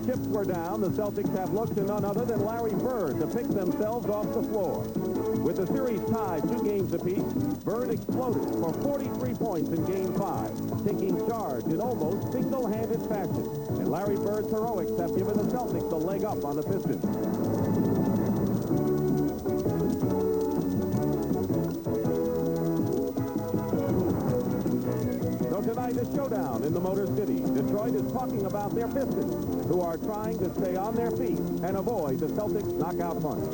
chips were down, the Celtics have looked to none other than Larry Bird to pick themselves off the floor. With the series tied 2 games apiece, Bird exploded for 43 points in Game 5, taking charge in almost single-handed fashion. And Larry Bird's heroics have given the Celtics a leg up on the Pistons. Tonight, a showdown in the Motor City. Detroit is talking about their Pistons, who are trying to stay on their feet and avoid the Celtics' knockout punch.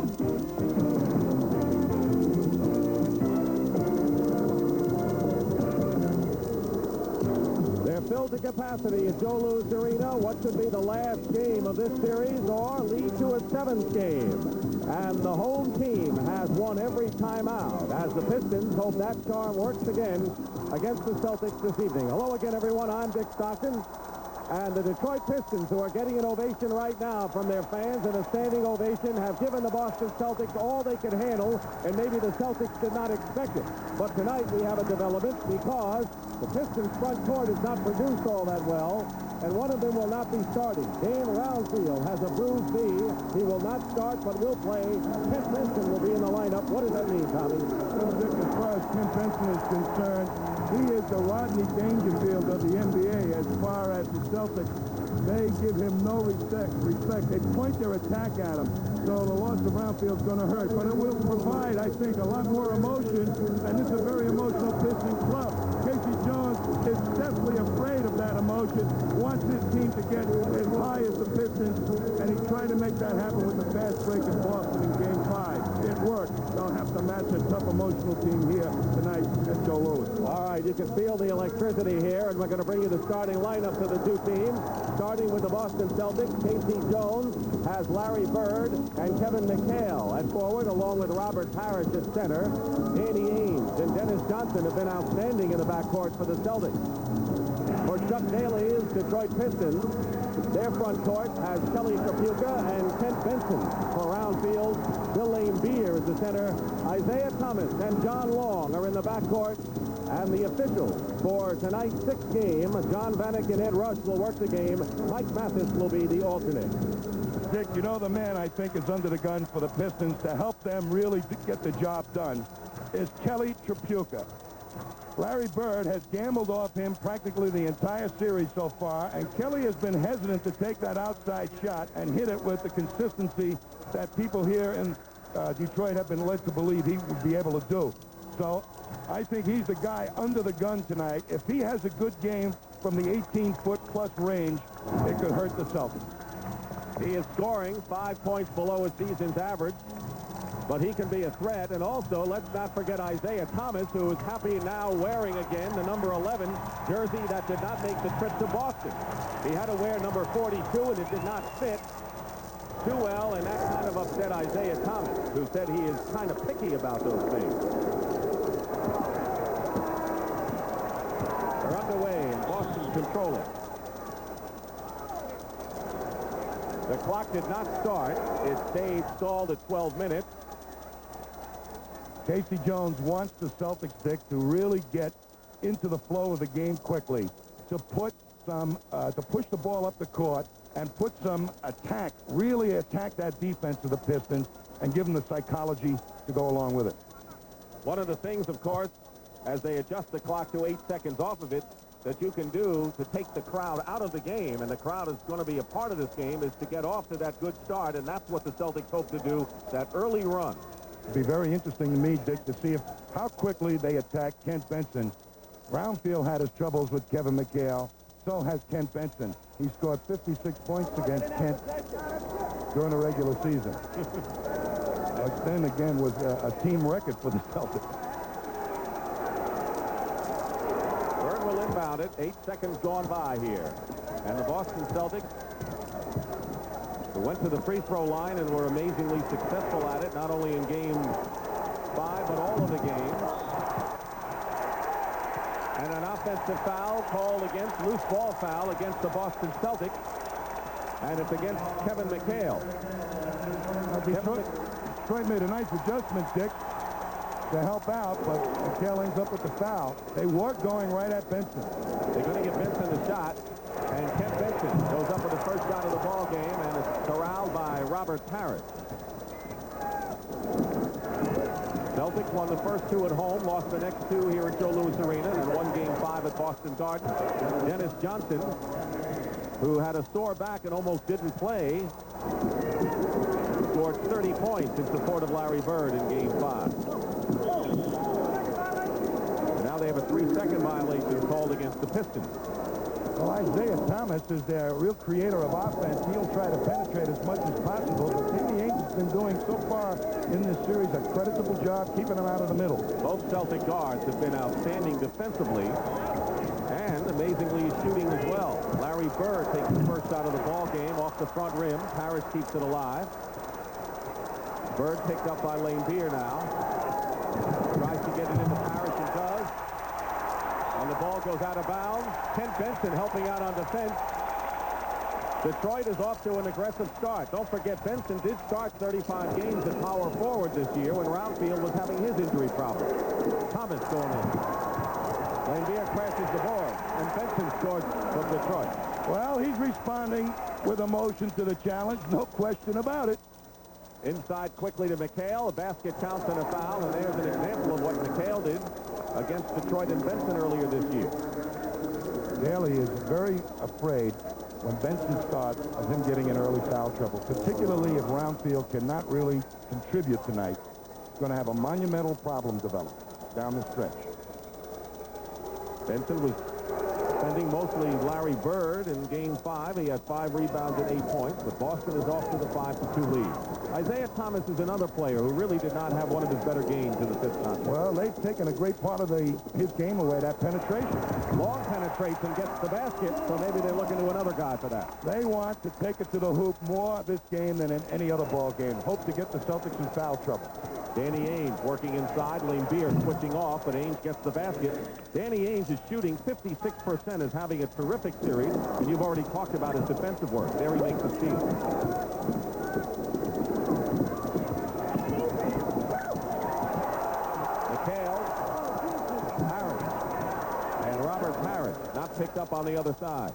They're filled to capacity at Joe Louis Arena. What should be the last game of this series or lead to a 7th game? And the home team has won every time out as the Pistons hope that charm works again against the Celtics this evening. Hello again, everyone. I'm Dick Stockton. And the Detroit Pistons, who are getting an ovation right now from their fans and a standing ovation, have given the Boston Celtics all they could handle, and maybe the Celtics did not expect it. But tonight we have a development because the Pistons' front court has not produced all that well, and one of them will not be starting. Dan Roundfield has a bruised knee. He will not start, but will play. Kent Benson will be in the lineup. What does that mean, Tommy? Well, Dick, as far as Kent Benson is concerned, he is the Rodney Dangerfield of the NBA as far as the Celtics. They give him no respect. They point their attack at him. So the loss of Roundfield is going to hurt. But it will provide, I think, a lot more emotion. And this is a very emotional Pistons club. Casey Jones is definitely afraid of that emotion, wants his team to get as high as the Pistons, and he tried to make that happen with the fast break in Boston in Game 5. It worked. They'll have to match a tough emotional team here tonight at Joe Louis. All right, you can feel the electricity here, and we're going to bring you the starting lineup for the 2 teams. Starting with the Boston Celtics, Casey Jones has Larry Bird and Kevin McHale at forward, along with Robert Parrish at center. Danny Ainge and Dennis Johnson have been outstanding in the backcourt for the Celtics. For Chuck Daly's Detroit Pistons, their front court has Kelly Tripucka and Kent Benson. For Roundfield, Bill Laimbeer is the center. Isaiah Thomas and John Long are in the backcourt. And the officials for tonight's 6th game, John Vanek and Ed Rush will work the game. Mike Mathis will be the alternate. Dick, you know the man I think is under the gun for the Pistons to help them really get the job done is Kelly Tripucka. Larry Bird has gambled off him practically the entire series so far, and Kelly has been hesitant to take that outside shot and hit it with the consistency that people here in Detroit have been led to believe he would be able to do. So I think he's the guy under the gun tonight. If he has a good game from the 18-foot-plus range, it could hurt the Celtics. He is scoring 5 points below his season's average, but he can be a threat. And also, let's not forget Isaiah Thomas, who is happy now wearing again the number 11 jersey that did not make the trip to Boston. He had to wear number 42, and it did not fit too well, and that kind of upset Isaiah Thomas, who said he is kind of picky about those things. They're underway, and Boston controlling. The clock did not start. It stayed stalled at 12 minutes. Casey Jones wants the Celtics, Dick, to really get into the flow of the game quickly, to put some, to push the ball up the court and put some attack, really attack that defense of the Pistons and give them the psychology to go along with it. One of the things, of course, as they adjust the clock to 8 seconds off of it, that you can do to take the crowd out of the game, and the crowd is going to be a part of this game, is to get off to that good start, and that's what the Celtics hope to do, that early run. It'd be very interesting to me, Dick, to see how quickly they attack Kent Benson. Roundfield had his troubles with Kevin McHale. So has Kent Benson. He scored 56 points against Kent during the regular season. Which then again was a team record for the Celtics. Bird will inbound it. 8 seconds gone by here. And the Boston Celtics, who went to the free throw line and were amazingly successful at it, not only in Game 5, but all of the games. And an offensive foul called against, loose ball foul against the Boston Celtics. And it's against Kevin McHale. Detroit made a nice adjustment, Dick, to help out, but McHale ends up with the foul. They were going right at Benson. They're going to give Benson a shot, and Kent Benson goes up with a first shot of the ball game, and it's corralled by Robert Parrish. Celtics won the first two at home, lost the next two here at Joe Louis Arena, and won Game 5 at Boston Garden. Dennis Johnson, who had a sore back and almost didn't play, scored 30 points in support of Larry Bird in Game 5. And now they have a 3-second violation called against the Pistons. Well, Isaiah Thomas is their real creator of offense. He'll try to penetrate as much as possible, but Danny Ainge has been doing so far in this series a creditable job keeping him out of the middle. Both Celtic guards have been outstanding defensively and amazingly shooting as well. Larry Bird takes the first shot of the ball game off the front rim. Parrish keeps it alive. Bird picked up by Laimbeer now. Tries to get it into Parrish and does. And the ball goes out of bounds. Kent Benson helping out on defense. Detroit is off to an aggressive start. Don't forget, Benson did start 35 games at power forward this year when Roundfield was having his injury problem. Thomas going in. Laimbeer crashes the board, and Benson scores for Detroit. Well, he's responding with emotion to the challenge, no question about it. Inside quickly to McHale. A basket counts and a foul, and there's an example of what McHale did against Detroit and Benson earlier this year. Daly is very afraid when Benson starts of him getting in early foul trouble, particularly if Roundfield cannot really contribute tonight. He's going to have a monumental problem develop down the stretch. Benson was defending mostly Larry Bird in Game 5. He had 5 rebounds and 8 points, but Boston is off to the 5-2 lead. Isaiah Thomas is another player who really did not have one of his better games in the fifth contest. Well, they've taken a great part of his game away, that penetration. Long penetrates and gets the basket, so maybe they're looking to another guy for that. They want to take it to the hoop more this game than in any other ball game. Hope to get the Celtics in foul trouble. Danny Ainge working inside. Laimbeer switching off, but Ainge gets the basket. Danny Ainge is shooting 56%, is having a terrific series, and you've already talked about his defensive work. There he makes the steal. McHale, Parrish, and Robert Parrish not picked up on the other side.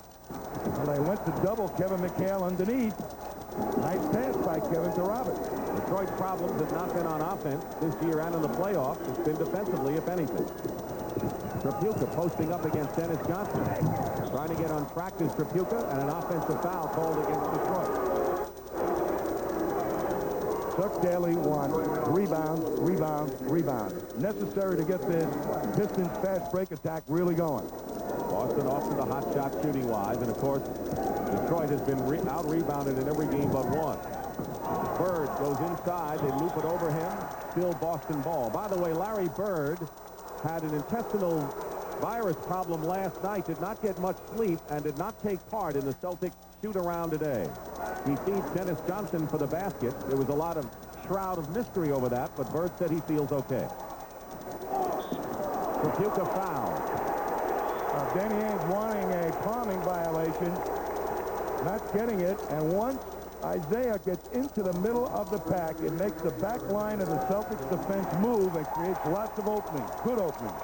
Well, they went to double Kevin McHale underneath. Nice pass by Kevin to Robert. Detroit's problems have not been on offense this year and in the playoffs. It's been defensively, if anything. Tripucka posting up against Dennis Johnson. Trying to get on track is Tripucka, and an offensive foul called against Detroit. Chuck Daly won. Rebounds, rebounds, rebounds. Necessary to get this Pistons fast break attack really going. Boston off to the hot shot shooting-wise, and of course, Detroit has been out-rebounded in every game but one. Bird goes inside. They loop it over him. Still Boston ball. By the way, Larry Bird had an intestinal virus problem last night, did not get much sleep, and did not take part in the Celtics shoot-around today. He feeds Dennis Johnson for the basket. There was a lot of shroud of mystery over that, but Bird said he feels okay. Tripucka foul. Danny Ainge wanting a palming violation. Not getting it, and once Isaiah gets into the middle of the pack, it makes the back line of the Celtics defense move and creates lots of openings, good openings.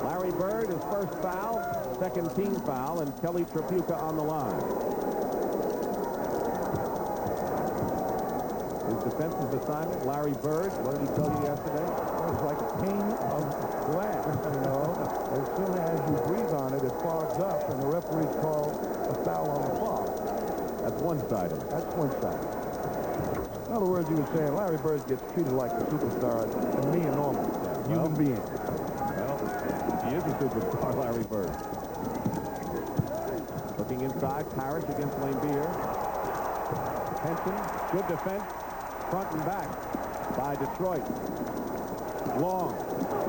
Larry Bird, his first foul, second team foul, and Kelly Tripucka on the line. His defensive assignment, Larry Bird, what did he tell you yesterday? It was like a pane of glass, you know. As soon as you breathe on it, it fogs up, and the referees call a foul on the fog. That's one side of it. That's one side. In other words, he was saying Larry Bird gets treated like a superstar and me a normal human being. Well, he is a superstar, Larry Bird. Looking inside, Parrish against Laimbeer. Henson, good defense, front and back by Detroit. Long,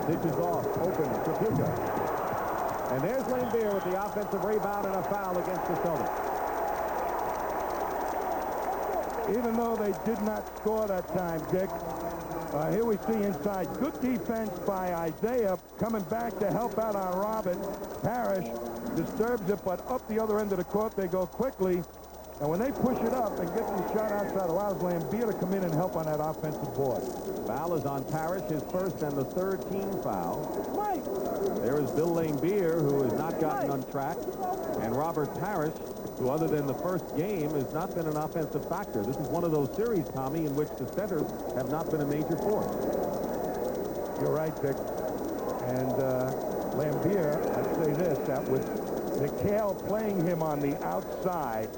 dishes off, open, Tripucka. And there's Laimbeer with the offensive rebound and a foul against the Celtics. Even though they did not score that time, Dick, here we see inside. Good defense by Isaiah coming back to help out on Robert. Parrish disturbs it, but up the other end of the court they go quickly. And when they push it up and get the shot outside, allows Laimbeer to come in and help on that offensive board. Foul is on Parrish, his first and the third team foul. There is Bill Laimbeer, who has not gotten on track. And Robert Parrish, who other than the first game has not been an offensive factor. This is one of those series, Tommy, in which the centers have not been a major force. You're right, Dick. And Lambier, I'd say this, that with McHale playing him on the outside,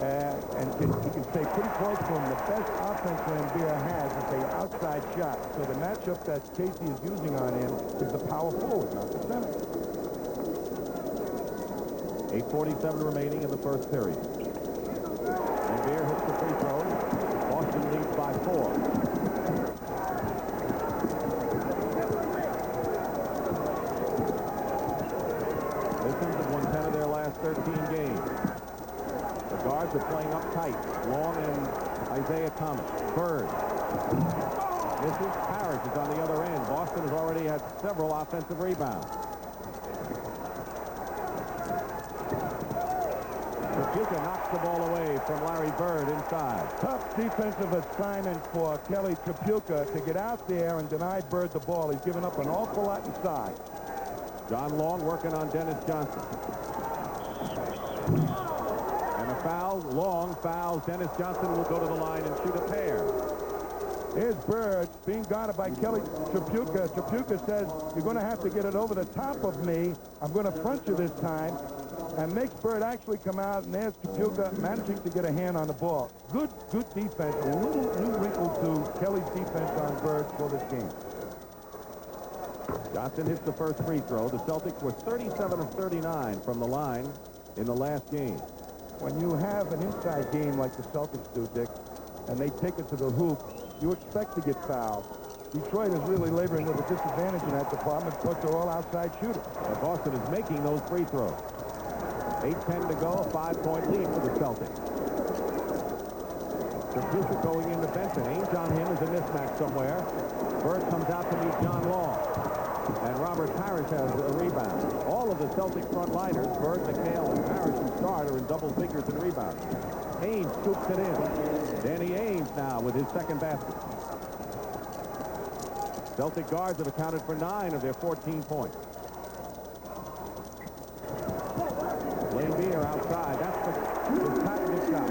and he can stay pretty close to him. The best offense Lambier has is the outside shot. So the matchup that Casey is using on him is the power forward, not the center. 8:47 remaining in the first period. Lambier hits the free throw. Boston leads by 4. Pistons have won 10 of their last 13 games. The guards are playing up tight. Long and Isaiah Thomas. Bird. Misses. Parrish is on the other end. Boston has already had several offensive rebounds. Trapuka knocks the ball away from Larry Bird inside. Tough defensive assignment for Kelly Trapuka to get out there and deny Bird the ball. He's given up an awful lot inside. John Long working on Dennis Johnson. And a foul. Long fouls. Dennis Johnson will go to the line and shoot a pair. Here's Bird being guarded by Kelly Trapuka. Trapuka says, you're going to have to get it over the top of me. I'm going to front you this time. And makes Bird actually come out, and there's Trapuka managing to get a hand on the ball. Good defense. A little new wrinkle to Kelly's defense on Bird for this game. Johnson hits the first free throw. The Celtics were 37 of 39 from the line in the last game. When you have an inside game like the Celtics do, Dick, and they take it to the hoop, you expect to get fouled. Detroit is really laboring with a disadvantage in that department, but they're all outside shooters. But Boston is making those free throws. 8:10 to go, a 5-point lead for the Celtics. Trapuka going into Benson. Ainge on him is a mismatch somewhere. Bird comes out to meet John Long. And Robert Parrish has a rebound. All of the Celtic front liners, Bird, McHale, and Parrish, who start, are in double figures in rebounds. Ainge scoops it in. Danny Ainge now with his second basket. Celtic guards have accounted for 9 of their 14 points. Lambier outside. That's the patented shot.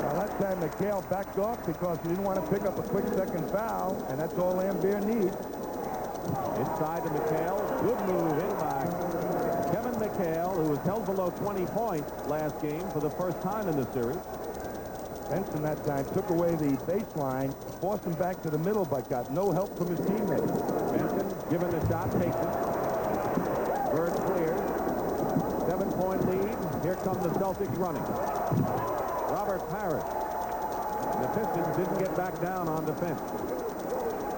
Well, that time McHale backed off because he didn't want to pick up a quick second foul, and that's all Lambier needs. Inside to McHale. Good move in by Kevin McHale, who was held below 20 points last game for the first time in the series. Benson that time took away the baseline, forced him back to the middle, but got no help from his teammates. Benson, given the shot, takes it. Bird clears. 7-point lead. Here come the Celtics running. Robert Parrish. The Pistons didn't get back down on defense.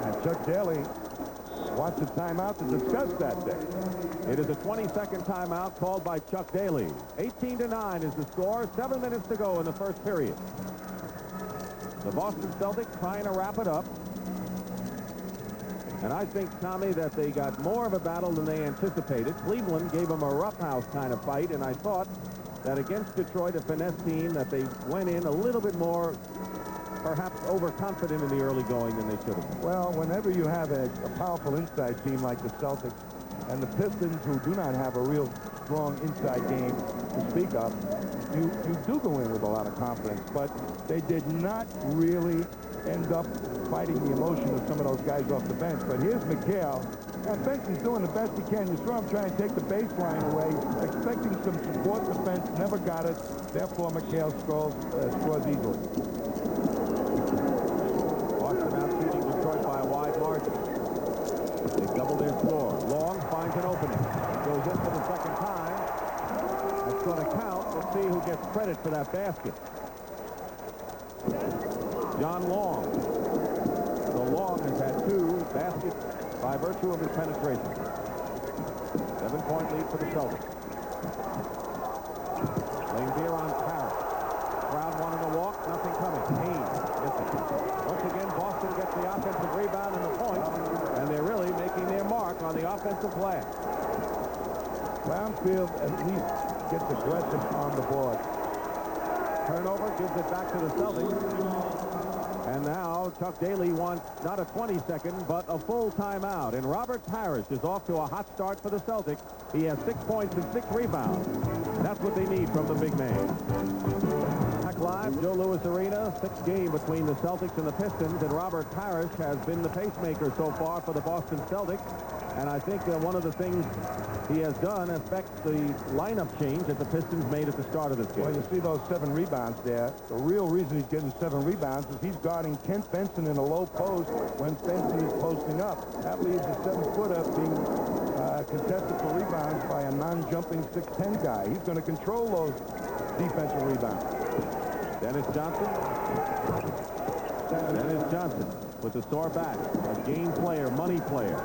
And Chuck Daly wants a timeout to discuss that day. It is a 20-second timeout called by Chuck Daly. 18-9 is the score. 7 minutes to go in the first period. The Boston Celtics trying to wrap it up. And I think, Tommy, that they got more of a battle than they anticipated. Cleveland gave them a roughhouse kind of fight, and I thought that against Detroit, a finesse team, that they went in a little bit more, perhaps overconfident in the early going than they should have. Well, whenever you have a powerful inside team like the Celtics and the Pistons, who do not have a real strong inside game to speak of, you do go in with a lot of confidence, but they did not really end up fighting the emotion of some of those guys off the bench. But here's McHale, and Benson's doing the best he can. You saw him trying to take the baseline away, expecting some support defense, never got it. Therefore, McHale scores easily. Boston out shooting Detroit by a wide margin. They double their score. Long finds an opening. Goes in for the second time. It's going to count. Let's see who gets credit for that basket. John Long. So Long has had 2 baskets by virtue of his penetration. 7-point lead for the Celtics. Lambier on Parrish. Crowd wanting to walk. Nothing coming. Haynes missing. Once again, Boston gets the offensive rebound and the point, and they're really making their mark on the offensive glass. Brownfield at least gets aggressive on the board. Turnover gives it back to the Celtics. And now Chuck Daly wants not a 20-second, but a full timeout. And Robert Parrish is off to a hot start for the Celtics. He has 6 points and 6 rebounds. That's That's what they need from the big man. Back live, Joe Louis Arena, 6th game between the Celtics and the Pistons, and Robert Parrish has been the pacemaker so far for the Boston Celtics. And I think one of the things he has done affects the lineup change that the Pistons made at the start of this game. Well, you see those 7 rebounds there. The real reason he's getting 7 rebounds is he's guarding Kent Benson in a low post when Benson is posting up. That leaves a 7-footer being contested for rebounds by a non-jumping 6'10 guy. He's going to control those defensive rebounds. Dennis Johnson with the sore back, a game player, money player.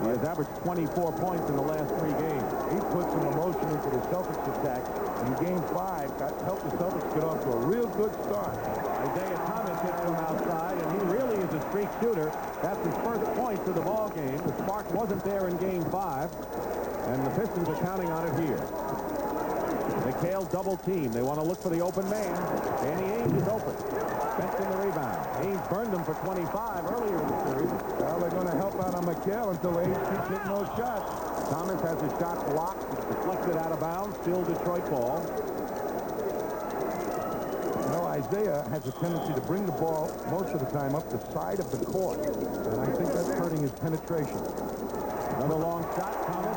He has averaged 24 points in the last 3 games. He put some emotion into the Celtics attack in Game 5. Helped the Celtics get off to a real good start. Isaiah Thomas hits from outside, and he really is a streak shooter. That's his first points of the ball game. The spark wasn't there in Game 5, and the Pistons are counting on it here. McHale double team. They want to look for the open man. Danny Ainge is open. Benson the rebound. Ainge burned them for 25 earlier in the series. Well, they're going to help out on McHale until Ainge keeps hitting those shots. Thomas has his shot blocked. It's deflected out of bounds. Still Detroit ball. You know, Isaiah has a tendency to bring the ball most of the time up the side of the court. And I think that's hurting his penetration. Another long shot. Thomas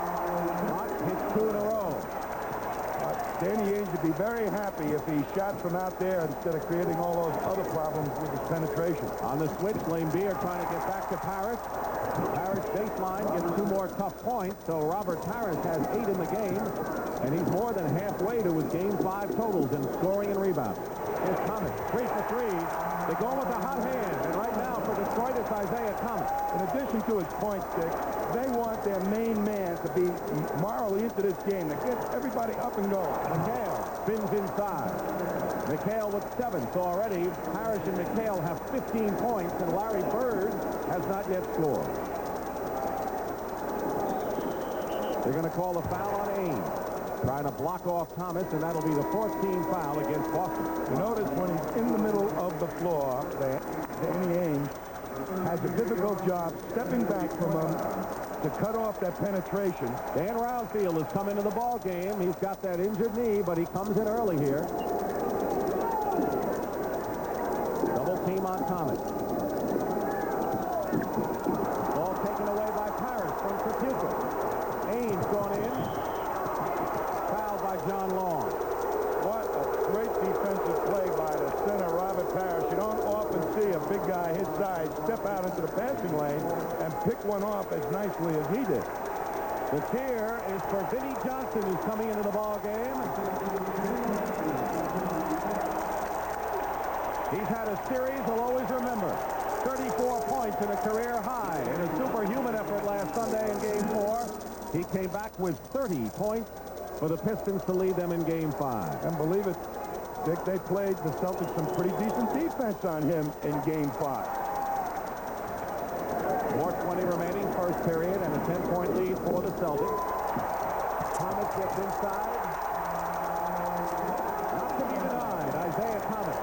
hits 2 in a row. Danny Ainge would be very happy if he shot from out there instead of creating all those other problems with his penetration. On the switch, Lane Beer trying to get back to Parrish. Parrish baseline gets 2 more tough points, so Robert Parrish has 8 in the game, and he's more than halfway to his Game 5 totals in scoring and rebounding. Here's Thomas, 3 for 3. They're going with a hot hand, and right now for Detroit, it's Isaiah Thomas. In addition to his points, Dick, they want their main man to be morally into this game, to get everybody up and going. McHale spins inside. McHale with 7, so already Parrish and McHale have 15 points, and Larry Bird has not yet scored. They're going to call a foul on Ainge, trying to block off Thomas, and that'll be the 14th foul against Boston. You notice when he's in the middle of the floor, Danny Ainge has a difficult job stepping back from him to cut off that penetration. Dan Roundfield has come into the ball game. He's got that injured knee, but he comes in early here. Double team on Thomas. Ball taken away by Parrish from Trippier. Ainge gone in. Fouled by John Long. What a great defensive play by the center, Robert Parrish. You don't often see a big guy his size step out into the passing lane and pick one off as nicely as he did. The cheer is for Vinnie Johnson, who's coming into the ball game. He's had a series he'll always remember. 34 points in a career high in a superhuman effort last Sunday in Game 4. He came back with 30 points for the Pistons to lead them in Game 5. And believe it, Dick, they played the Celtics some pretty decent defense on him in Game 5. 4:20 remaining, first period, and a 10-point lead for the Celtics. Thomas gets inside. Not to be denied, Isaiah Thomas.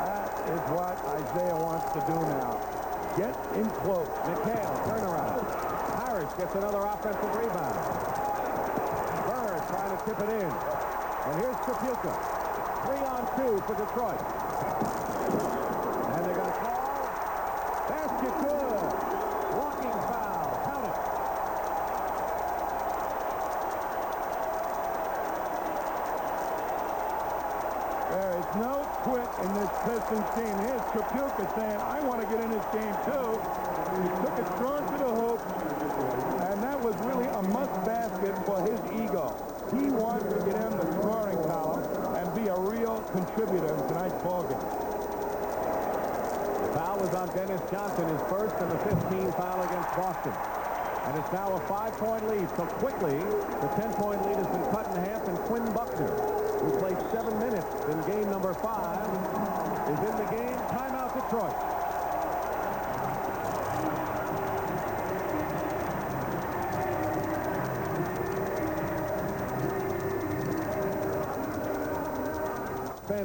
That is what Isaiah wants to do now. Get in close. McHale, turnaround. Parrish gets another offensive rebound. Bird trying to tip it in. And here's Trippier. 3-on-2 for Detroit. And they're going to call. Basket good. Blocking foul. Count it. There is no quit in this Pistons team. Here's Trippier saying, I want to get in this game too. He took it strong to the hoop. And that was really a must basket for his ego. He wants to get in the scoring column and be a real contributor in tonight's ballgame. The foul was on Dennis Johnson, his first and the 15th foul against Boston. And it's now a 5-point lead. So quickly, the 10-point lead has been cut in half, and Quinn Buckner, who played 7 minutes in game number 5, is in the game. Timeout Detroit.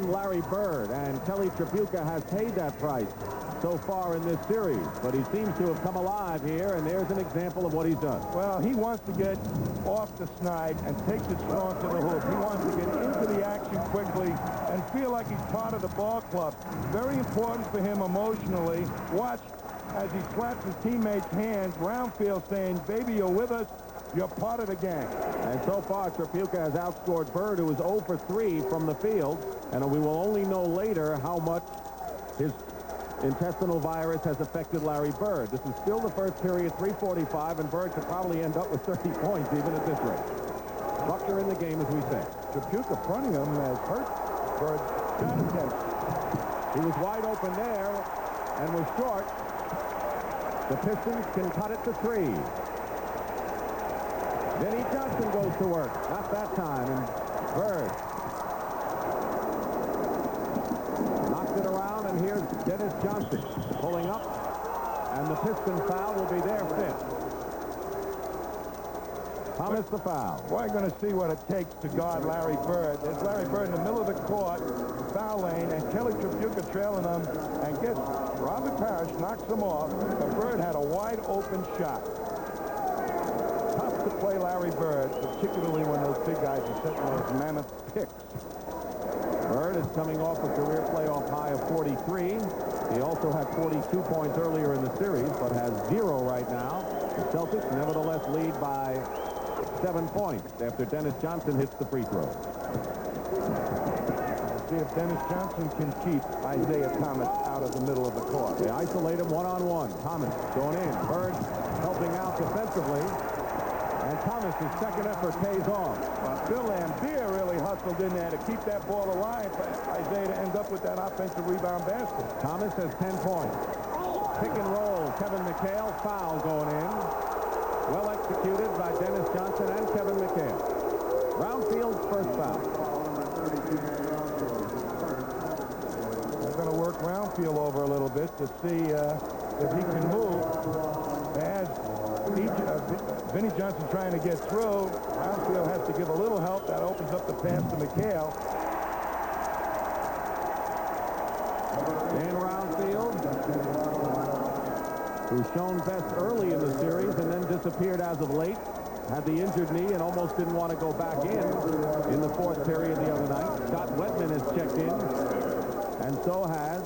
Larry Bird, and Kelly Tripucka has paid that price. so far in this series, but he seems to have come alive here, and there's an example of what he's done. Well, he wants to get off the snide and take the strong to the hoop. He wants to get into the action quickly and feel like he's part of the ball club. Very important for him emotionally. Watch as he slaps his teammates' hands, Roundfield saying, baby, you're with us. You're part of the gang. And so far, Tripucka has outscored Bird, who is 0 for 3 from the field. And we will only know later how much his intestinal virus has affected Larry Bird. This is still the first period, 3:45, and Bird could probably end up with 30 points even at this rate. Buckner in the game, as we say. Tripucka fronting him has hurt Bird's shot attempt. He was wide open there and was short. The Pistons can cut it to 3. Vinnie Johnson goes to work. Not that time. And Bird knocks it around, and here's Dennis Johnson pulling up. And the Piston foul will be their 5th. Thomas the foul. We're going to see what it takes to guard Larry Bird. There's Larry Bird in the middle of the court, foul lane, and Kelly Tripucka trailing him, and gets Robert Parrish knocks him off. But Bird had a wide open shot. To play Larry Bird, particularly when those big guys are setting those mammoth picks. Bird is coming off a career playoff high of 43. He also had 42 points earlier in the series, but has 0 right now. The Celtics nevertheless lead by 7 points after Dennis Johnson hits the free throw. Let's see if Dennis Johnson can keep Isaiah Thomas out of the middle of the court. They isolate him one-on-one. Thomas going in. Bird helping out defensively. And Thomas's second effort pays off. Bill Lambier really hustled in there to keep that ball alive for Isaiah to end up with that offensive rebound basket. Thomas has 10 points. Pick and roll. Kevin McHale, foul going in. Well executed by Dennis Johnson and Kevin McHale. Roundfield's first foul. They're going to work Roundfield over a little bit to see if he can move. As Vinnie Johnson trying to get through, Roundfield has to give a little help. That opens up the pass to McHale. Dan Roundfield, who's shown best early in the series and then disappeared as of late, had the injured knee and almost didn't want to go back in the 4th period the other night. Scott Wetman has checked in, and so has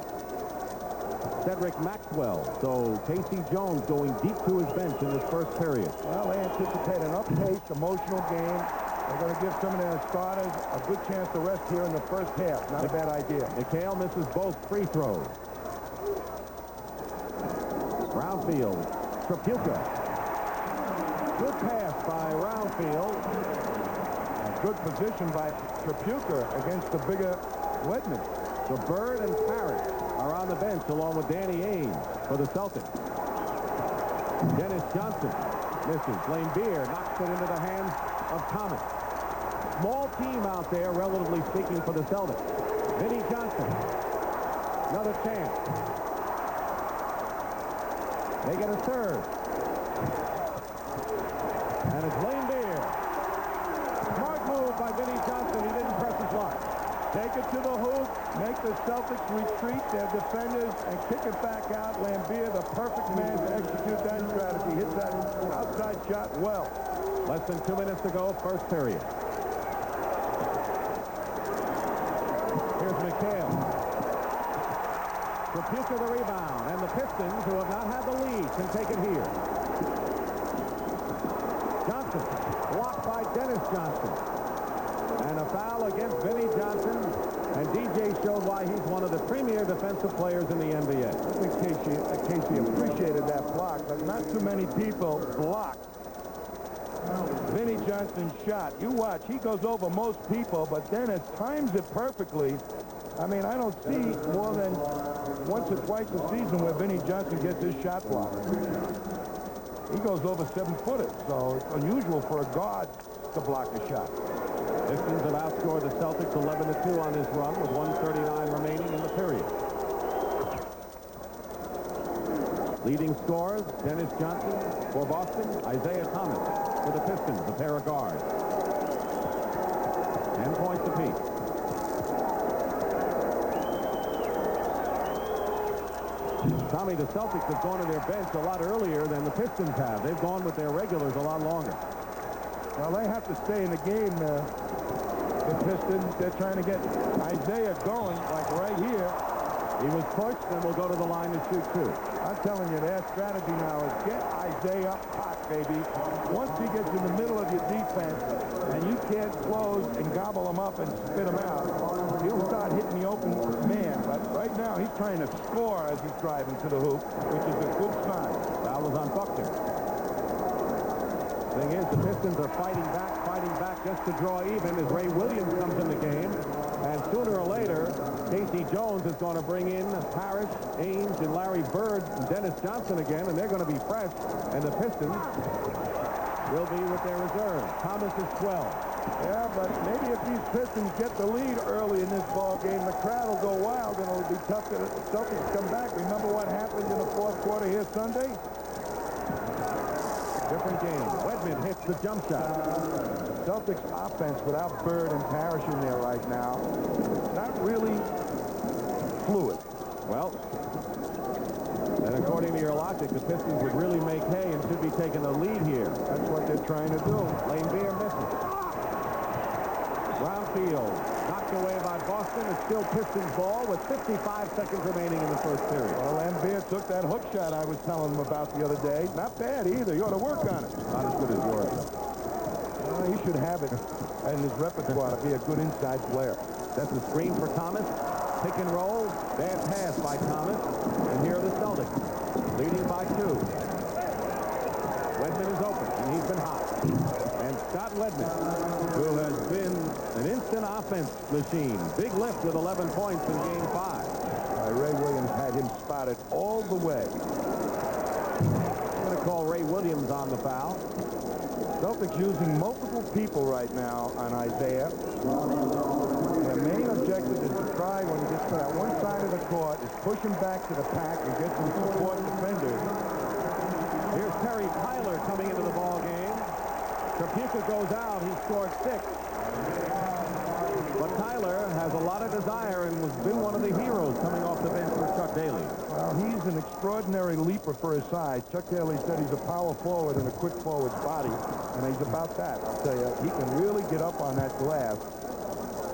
Cedric Maxwell. So Casey Jones going deep to his bench in this first period. Well, they anticipate an up-paced, emotional game. They're going to give some of their starters a good chance to rest here in the first half. Not a bad idea. McHale misses both free throws. Roundfield, Tripucka. Good pass by Roundfield. And good position by Tripucka against the bigger Wetman. So Bird and Parrish are on the bench along with Danny Ainge for the Celtics. Dennis Johnson misses. Lambier knocks it into the hands of Thomas. Small team out there, relatively speaking, for the Celtics. Vinnie Johnson. Another chance. They get a third. And it's Lambier. Smart move by Vinnie Johnson. He didn't press his luck. Take it to the hoop, make the Celtics retreat their defenders, and kick it back out. Lambier, the perfect man to execute that strategy. Hits that outside shot well. Less than 2 minutes to go, first period. Here's McHale. Tripucka the rebound, and the Pistons, who have not had the lead, can take it here. Johnson, blocked by Dennis Johnson. And a foul against Vinnie Johnson. And DJ showed why he's one of the premier defensive players in the NBA. I think Casey appreciated that block, but not too many people block Vinnie Johnson's shot. You watch, he goes over most people, but Dennis times it perfectly. I mean, I don't see more than once or twice a season where Vinnie Johnson gets his shot blocked. He goes over 7-footers, so it's unusual for a guard to block a shot. Pistons have outscored the Celtics 11-2 on this run with 1:39 remaining in the period. Leading scorers, Dennis Johnson for Boston, Isaiah Thomas for the Pistons, a pair of guards. 10 points apiece. Tommy, the Celtics have gone to their bench a lot earlier than the Pistons have. They've gone with their regulars a lot longer. Well, they have to stay in the game, the Pistons. They're trying to get Isaiah going, like right here. He was pushed and will go to the line to shoot two. I'm telling you, their strategy now is get Isaiah hot, baby. Once he gets in the middle of your defense and you can't close and gobble him up and spit him out, he'll start hitting the open man. But right now, he's trying to score as he's driving to the hoop, which is a good sign. That was on Buckner. Thing is, the Pistons are fighting back just to draw even as Ray Williams comes in the game. And sooner or later, Casey Jones is going to bring in Parrish, Ames, and Larry Bird, and Dennis Johnson again, and they're going to be fresh. And the Pistons will be with their reserve. Thomas is 12. Yeah, but maybe if these Pistons get the lead early in this ball game, the crowd will go wild, and it'll be tough to the Celtics come back. Remember what happened in the fourth quarter here Sunday? Different game. Wedman hits the jump shot. Celtics offense without Bird and Parrish in there right now, not really fluid. Well, and according to your logic, the Pistons would really make hay and should be taking the lead here. That's what they're trying to do. Lane Beer misses. Brownfield knocked away by Boston. It's still Pistons ball with 55 seconds remaining in the first period. Well, Lambeer took that hook shot I was telling him about the other day. Not bad either. You ought to work on it. Not as good as yours. He should have it in his repertoire to be a good inside player. That's a screen for Thomas. Pick and roll. Bad pass by Thomas. And here are the Celtics, leading by 2. Wedman is open, and he's been hot. And Scott Wedman, who has been an instant offense machine. Big lift with 11 points in Game 5. Ray Williams had him spotted all the way. I'm going to call Ray Williams on the foul. Celtics using multiple people right now on Isaiah. Their main objective is to try, when he gets to that one side of the court, is push him back to the pack and get some support defenders. Here's Terry Tyler coming into the ball game. Trapuka goes out. He scored 6. But Tyler has a lot of desire and has been one of the heroes coming off the bench for Chuck Daly. Well, he's an extraordinary leaper for his size. Chuck Daly said he's a power forward and a quick forward body, and he's about that. I'll tell you, he can really get up on that glass.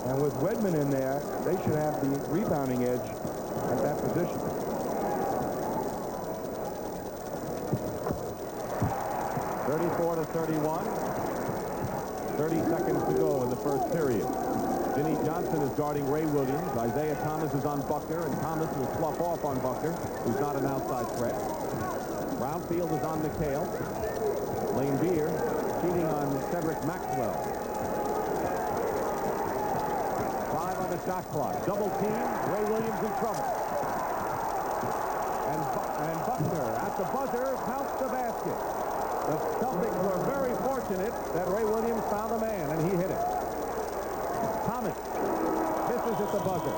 And with Wedman in there, they should have the rebounding edge at that position. 34-31. 30 seconds to go in the first period. Vinnie Johnson is guarding Ray Williams. Isaiah Thomas is on Buckner, and Thomas will slough off on Buckner, who's not an outside threat. Brownfield is on McHale. Lane Beer cheating on Cedric Maxwell. 5 on the shot clock. Double team. Ray Williams in trouble. And Buckner at the buzzer counts the basket. The Celtics were very fortunate that Ray Williams found a man, and he hit it. Thomas misses at the buzzer.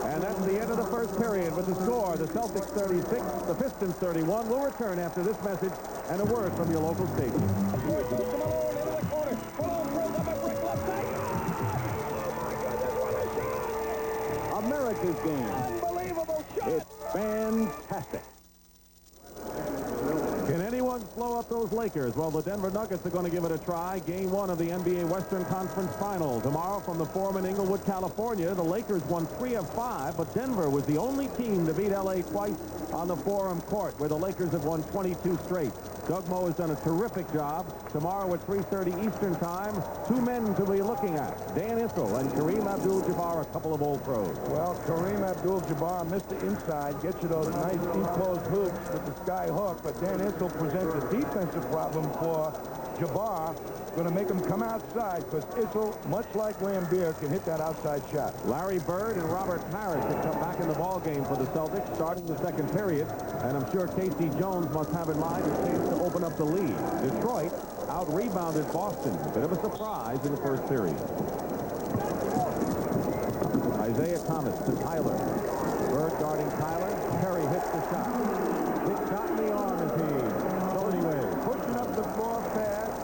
And that's the end of the first period with the score. The Celtics 36, the Pistons 31. We'll return after this message and a word from your local station. America's game. Unbelievable shot. It's fantastic. Can anyone slow up those Lakers? Well, the Denver Nuggets are going to give it a try. Game 1 of the NBA Western Conference Final. Tomorrow from the Forum in Inglewood, California, the Lakers won 3 of 5, but Denver was the only team to beat L.A. twice on the Forum court, where the Lakers have won 22 straight. Doug Moe has done a terrific job. Tomorrow at 3:30 Eastern Time, 2 men to be looking at. Dan Issel and Kareem Abdul-Jabbar, a couple of old pros. Well, Kareem Abdul-Jabbar missed the inside, gets you those nice enclosed hoops with the sky hook, but Dan Issel presents a defensive problem for Jabbar. Going to make him come outside because Issel, much like Lambeer, can hit that outside shot. Larry Bird and Robert Parrish have come back in the ball game for the Celtics, starting the second period, and I'm sure Casey Jones must have in mind a chance to open up the lead. Detroit out-rebounded Boston. A bit of a surprise in the first period. Isaiah Thomas to Tyler. Bird guarding Tyler. Perry hits the shot. Big shot in the arm as he, so anyway, Pushing up the floor fast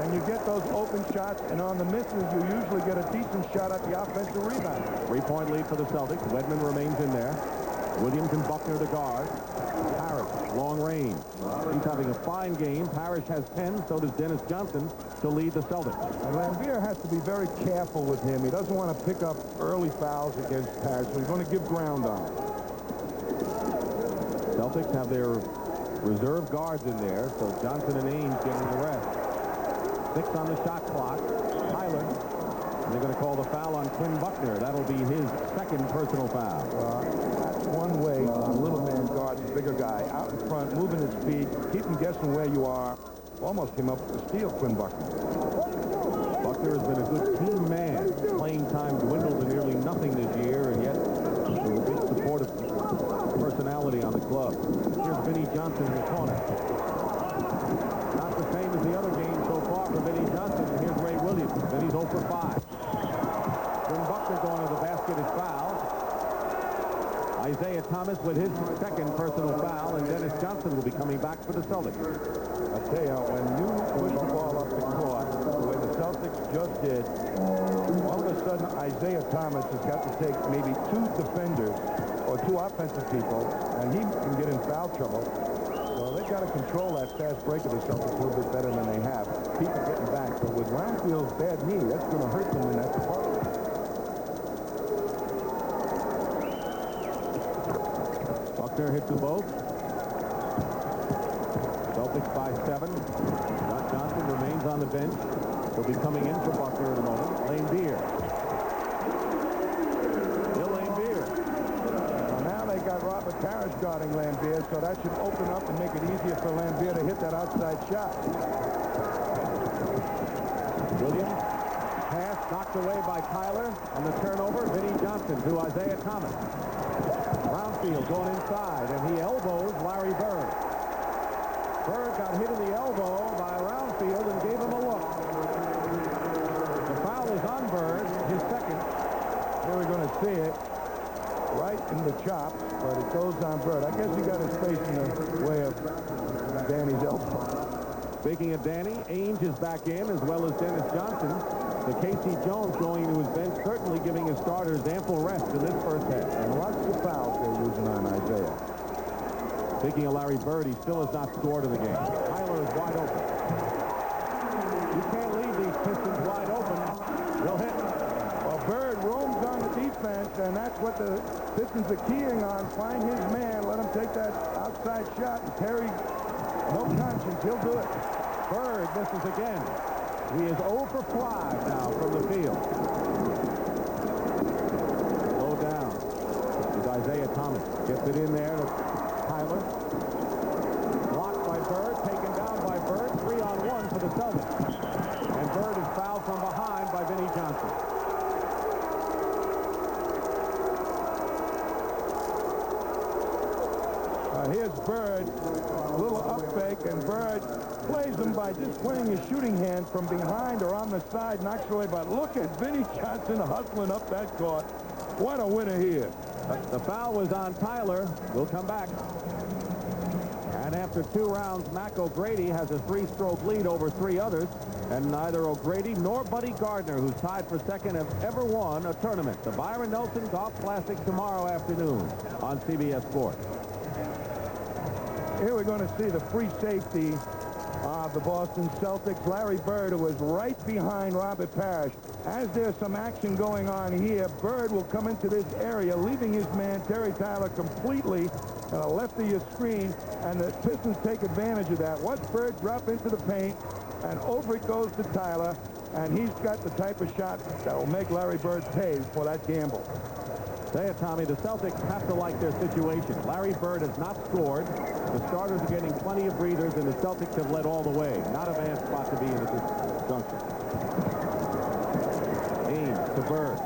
and when you get those open shots, and on the misses, you usually get a decent shot at the offensive rebound. 3-point lead for the Celtics. Wedman remains in there. Williams and Buckner the guard. Parrish, long range. He's having a fine game. Parrish has 10, so does Dennis Johnson to lead the Celtics. And Lambier has to be very careful with him. He doesn't want to pick up early fouls against Parrish, so he's going to give ground on him. Celtics have their reserve guards in there, so Johnson and Ainge getting the rest. 6 on the shot clock. Tyler. And they're going to call the foul on Ken Buckner. That'll be his second personal foul. That's one way a little man guards a bigger guy. Out in front, moving his feet, keep him guessing where you are. Almost came up with a steal, Quinn Buckner. Buckner has been a good team man. Playing time dwindled to nearly nothing this year, and yet he's a big supportive personality on the club. Here's Vinnie Johnson in the corner. Not the same as the other game so far for Vinnie Johnson. And here's Ray Williams. Vinnie's 0 for 5. Quinn Buckner going to the basket is fouled. Isaiah Thomas with his second personal foul, and Dennis Johnson will be coming back for the Celtics. I tell you, when you push the ball up the court, the way the Celtics just did, all of a sudden Isaiah Thomas has got to take maybe 2 defenders or 2 offensive people, and he can get in foul trouble. So they've got to control that fast break of the Celtics a little bit better than they have. People getting back, but with Roundfield's bad knee, that's going to hurt them in that department. Buckner hits them both. Celtics by 7. John Johnson remains on the bench. He'll be coming in for Buckner in a moment. Lambier. Bill Lambier. Well, now they got Robert Parrish guarding Lambier, so that should open up and make it easier for Lambier to hit that outside shot. Williams. Pass knocked away by Tyler. On the turnover, Vinnie Johnson to Isaiah Thomas. Brownfield going inside, and he elbows Larry Bird. Bird got hit in the elbow by Roundfield and gave him a look. The foul is on Bird, his second. Here we're going to see it right in the chops, but it goes on Bird. I guess he got his face in the way of Danny's elbow. Speaking of Danny, Ainge is back in, as well as Dennis Johnson. The Casey Jones going to his bench, certainly giving his starters ample rest in this first half. And lots of fouls they're using on Isaiah. Speaking of Larry Bird, he still has not scored in the game. Tyler is wide open. You can't leave these Pistons wide open. They'll hit. Well, Bird roams on the defense, and that's what the Pistons are keying on. Find his man, let him take that outside shot, and Terry, no conscience, he'll do it. Bird misses again. He is 0 for 5 now from the field. Low down is Isaiah Thomas. Gets it in there to Tyler. Blocked by Bird, taken down by Bird. 3-on-1 for the Celtics. And Bird is fouled from behind by Vinnie Johnson. Here's Bird, a little up fake, and Bird plays him by just playing his shooting hand from behind or on the side, knocks away. But look at Vinnie Johnson hustling up that court. What a winner he is. The foul was on Tyler. We'll come back. And after 2 rounds, Mac O'Grady has a 3-stroke lead over 3 others. And neither O'Grady nor Buddy Gardner, who's tied for second, have ever won a tournament. The Byron Nelson Golf Classic tomorrow afternoon on CBS Sports. Here we're going to see the free safety of the Boston Celtics. Larry Bird, who was right behind Robert Parrish. As there's some action going on here, Bird will come into this area, leaving his man, Terry Tyler, completely left of your screen, and the Pistons take advantage of that. Watch Bird drop into the paint, and over it goes to Tyler, and he's got the type of shot that will make Larry Bird pay for that gamble. Say it, Tommy, the Celtics have to like their situation. Larry Bird has not scored. The starters are getting plenty of breathers, and the Celtics have led all the way. Not a bad spot to be in at this juncture. Ainge to Bird.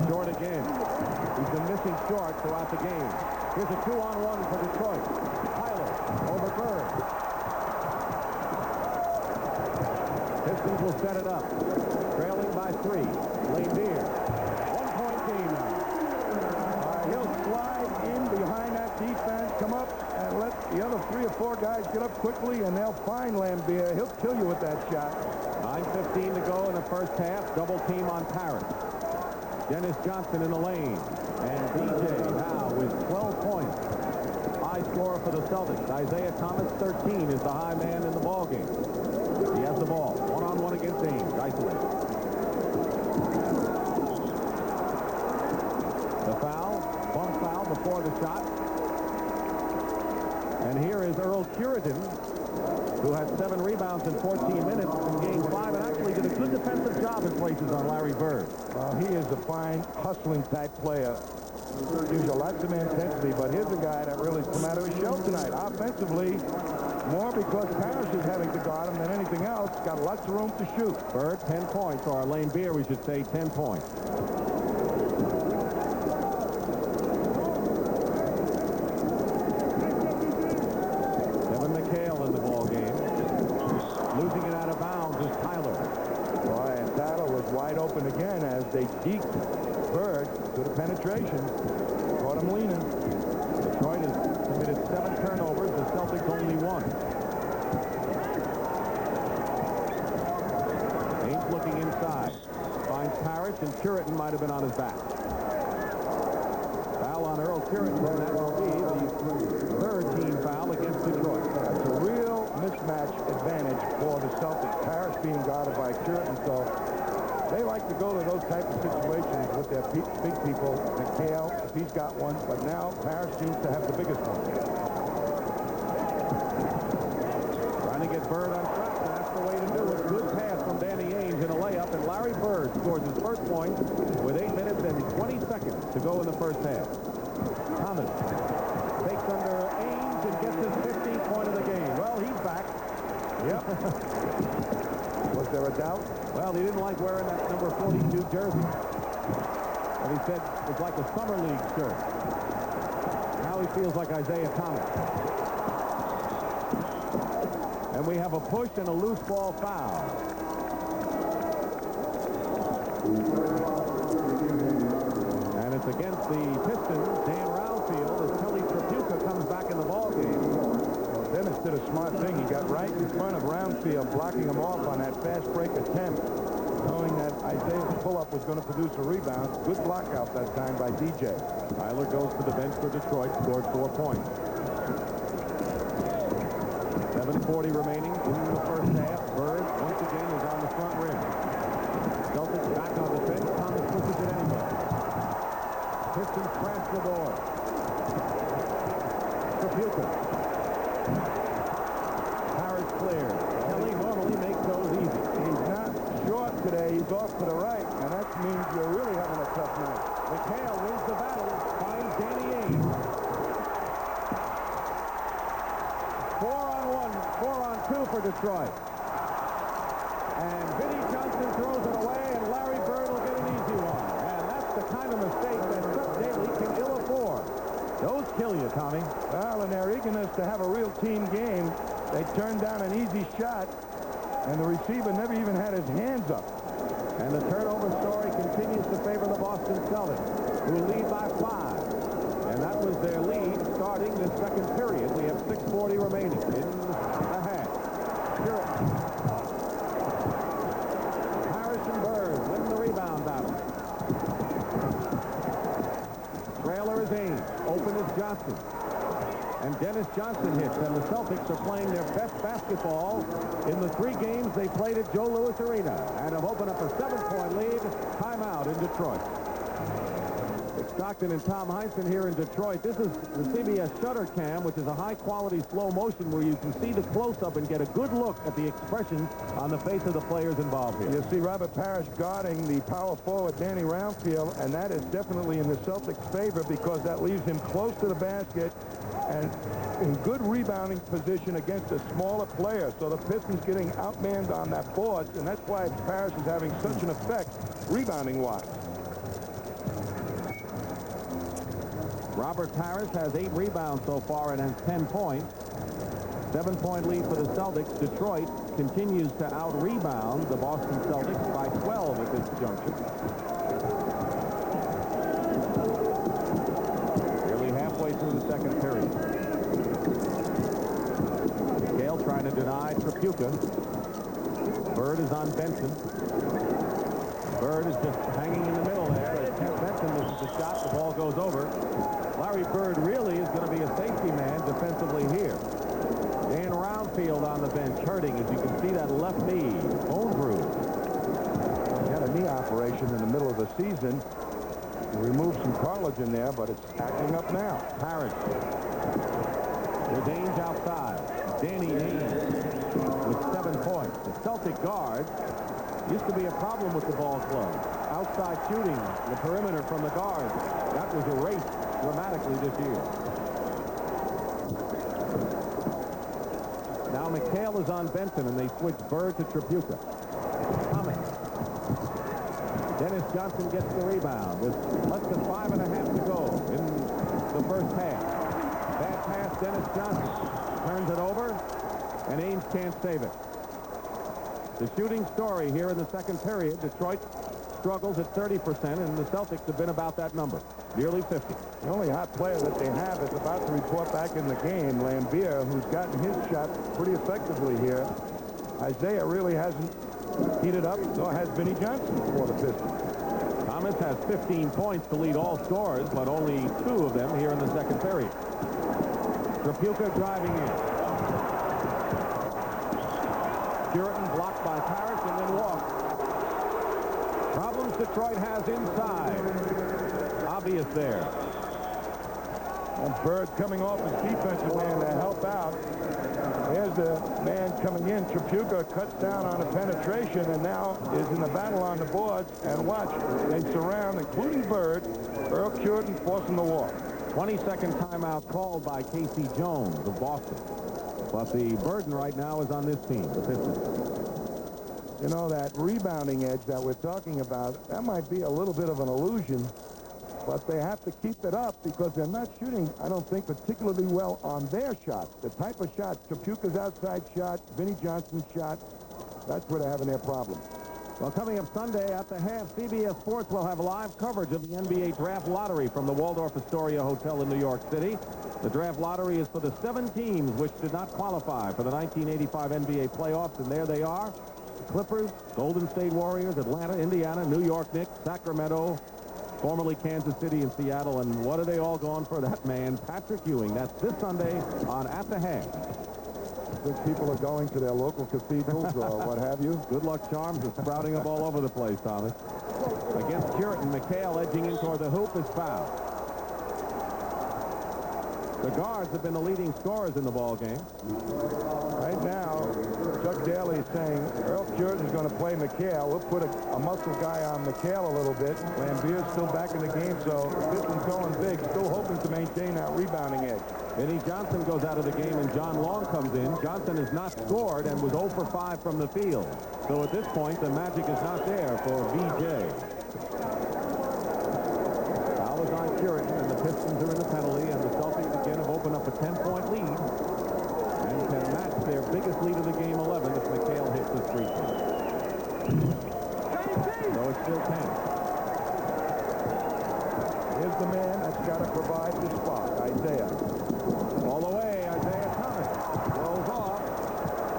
Short again. He's been missing short throughout the game. Here's a 2-on-1 for Detroit. Tyler over Bird. Pistons will set it up. Trailing by 3. Lambier. 1-point game now. He'll slide in behind that defense, come up and let the other 3 or 4 guys get up quickly, and they'll find Lambier. He'll kill you with that shot. 9:15 to go in the first half. Double team on Parrish. Dennis Johnson in the lane. And DJ now with 12 points. High scorer for the Celtics. Isaiah Thomas, 13, is the high man in the ballgame. He has the ball. One-on-one against Ames. Isolated. The foul. Bump foul before the shot. And here is Earl Curidan, who had 7 rebounds in 14 minutes in Game 5 and actually did a good defensive job in places on Larry Bird. Well, he is a fine, hustling type player. Uses lots of intensity, but here's a guy that really has come out of his shell tonight. Offensively, more because Parrish is having to guard him than anything else. Got lots of room to shoot. Bird, 10 points, or Lambier, we should say, 10 points. Kevin McHale in the ball game. Losing it out of bounds is Tyler. Boy, and Tyler was wide open again as they deked Bird to the penetration. Caught him leaning. Detroit has committed 7 turnovers. The Celtics only 1. Ames looking inside. Finds Parrish, and Curidan might have been on his back. Foul on Earl Curidan, and that will be the 3rd team foul against Detroit. That's a real mismatch advantage for the Celtics. Parrish being guarded by Curidan, so they like to go to those type of situations with their big people. McHale, if he's got one, but now Parrish seems to have the biggest one. Trying to get Bird on track, and that's the way to do it. Good pass from Danny Ainge in a layup, and Larry Bird scores his first point with 8 minutes and 20 seconds to go in the first half. Thomas takes under Ainge and gets his 15th point of the game. Well, he's back. Yep. Was there a doubt? Well, he didn't like wearing that number 42 jersey. And he said it's like a summer league shirt. Now he feels like Isaiah Thomas. And we have a push and a loose ball foul. And it's against the Pistons. Dan Roundfield as Kelly Tripucka comes back in the ball game. Well, Dennis did a smart thing. He got right in front of Roundfield, blocking him off on that fast break attempt, knowing that Isaiah's pull-up was going to produce a rebound. Good block out that time by DJ. Tyler goes to the bench for Detroit, scored 4 points. 7:40 remaining in the first half. Bird once again is on the front rim. Celtics back on the bench. Thomas pushes it anyway. Pistons crash the board. Tripucka. Parrish clear. Kelly normally makes those easy. He's not short today. He's off to the right, and that means you're really having a tough night. McHale wins the battle. Finds Danny Ainge. 4-on-1, 4-on-2 for Detroit. And Vinnie Johnson throws it away, and Larry Bird will get an easy one. And that's the kind of mistake that Chuck Daly can ill afford. Those kill you, Tommy. Well, in their eagerness to have a real team game, they turned down an easy shot, and the receiver never even had his hands up. And the turnover story continues to favor the Boston Celtics, who lead by 5. And that was their lead starting this second period. We have 6:40 remaining in the half. Parrish and Bird win the rebound battle. Trailer is Ames. Open is Johnson. And Dennis Johnson hits, and the Celtics are playing their best basketball in the 3 games they played at Joe Louis Arena and have opened up a 7-point lead. Timeout in Detroit. Dick Stockton and Tom Heinsohn here in Detroit. This is the CBS Shutter Cam, which is a high-quality slow motion where you can see the close-up and get a good look at the expression on the face of the players involved here. You see Robert Parrish guarding the power forward Danny Roundfield, and that is definitely in the Celtics' favor because that leaves him close to the basket and in good rebounding position against a smaller player. So the Pistons getting outmanned on that board, and that's why Parrish is having such an effect rebounding-wise. Robert Parrish has 8 rebounds so far and has 10 points. 7-point lead for the Celtics. Detroit continues to out-rebound the Boston Celtics by 12 at this juncture. Nearly halfway through the second period. deny Tripucka. Bird is on Benson. Bird is just hanging in the middle there. As Benson misses the shot, the ball goes over. Larry Bird really is going to be a safety man defensively here. Dan Roundfield on the bench hurting. As you can see, that left knee, bone bruise. He had a knee operation in the middle of the season. He removed some cartilage in there, but it's acting up now. Parrish. With Ainge outside. Danny Ainge with 7 points. The Celtic guard used to be a problem with the ball club. Outside shooting, the perimeter from the guard. That was erased dramatically this year. Now McHale is on Benson, and they switch Bird to Tripucka. Thomas. Dennis Johnson gets the rebound with less than 5.5 to go in the first half. Bad pass, Dennis Johnson turns it over, and Ainge can't save it. The shooting story here in the second period. Detroit struggles at 30%, and the Celtics have been about that number, nearly 50. The only hot player that they have is about to report back in the game, Lambier, who's gotten his shot pretty effectively here. Isaiah really hasn't heated up, nor has Vinnie Johnson for the Pistons. Thomas has 15 points to lead all scorers, but only 2 of them here in the second period. Tripucka driving in. Puritan blocked by Parrish and then walked. Problems Detroit has inside. Obvious there. And Bird coming off his defensive man to help out. There's the man coming in. Tripucka cuts down on a penetration and now is in the battle on the boards. And watch, they surround, including Bird. Earl Puritan forcing the walk. 22nd timeout called by Casey Jones of Boston. But the burden right now is on this team, the Pistons. You know, that rebounding edge that we're talking about, that might be a little bit of an illusion, but they have to keep it up because they're not shooting, I don't think, particularly well on their shots. The type of shots, Tripucka's outside shot, Vinnie Johnson's shot, that's where they're having their problem. Well, coming up Sunday at the half, CBS Sports will have live coverage of the NBA Draft Lottery from the Waldorf Astoria Hotel in New York City. The Draft Lottery is for the 7 teams which did not qualify for the 1985 NBA playoffs, and there they are. The Clippers, Golden State Warriors, Atlanta, Indiana, New York Knicks, Sacramento, formerly Kansas City and Seattle, and what are they all going for? That man, Patrick Ewing. That's this Sunday on At the Half. I think people are going to their local cathedrals or what have you. Good luck charms are sprouting up all over the place, Thomas. Against Puritan, McHale edging in toward the hoop is fouled. The guards have been the leading scorers in the ball game. Right now, Chuck Daly is saying Earl Puritan's going to play McHale. We'll put a muscle guy on McHale a little bit. Lambier's still back in the game, so the Pistons going big, still hoping to maintain that rebounding edge. Vinnie Johnson goes out of the game, and John Long comes in. Johnson has not scored and was 0 for 5 from the field. So at this point, the magic is not there for VJ. Foul is on Puritan, and the Pistons are in the penalty, and the Celtics again have opened up a 10-point lead and can match their biggest lead of the game, 11, if McHale hits his free throw. So it's still 10. Here's the man that's got to provide the spot, Isaiah. All the way, Isaiah Thomas rolls off.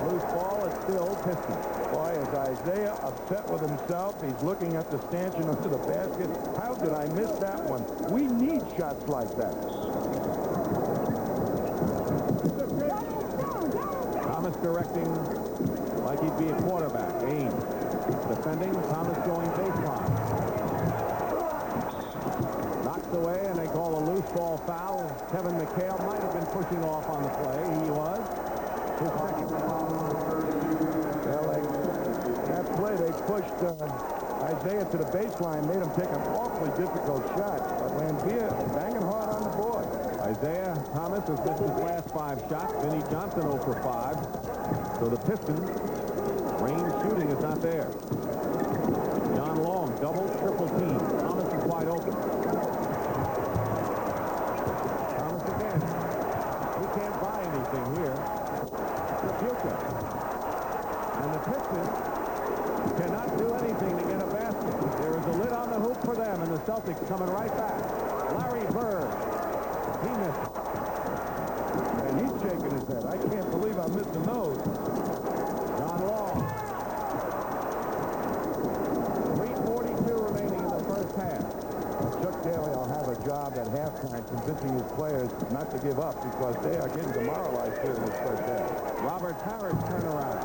Loose ball, it's still Pistons. Boy, is Isaiah upset with himself. He's looking at the stanchion under the basket. How did I miss that one? We need shots like that. Thomas directing like he'd be a quarterback. Ainge defending. Thomas going baseline. Knocked away, and they call a loose ball foul. Kevin McHale might have been pushing off on the play. He was. His second. Well, that play, they pushed Isaiah to the baseline, made him take an awfully difficult shot. But Lambier banging hard on the board. Isaiah Thomas has missed his last 5 shots. Vinnie Johnson 0 for 5. So the Pistons, range shooting is not there. John Long, double, triple team. Thomas is wide open. Thomas again. He can't buy anything here. Tripucka. And the Pistons cannot do anything to get a basket. There is a lid on the hoop for them, and the Celtics coming right back. Larry Bird. He missed. And he's shaking his head. I can't believe I'm missing those. time convincing his players not to give up because they are getting demoralized here in this first half. Robert Parrish turnaround.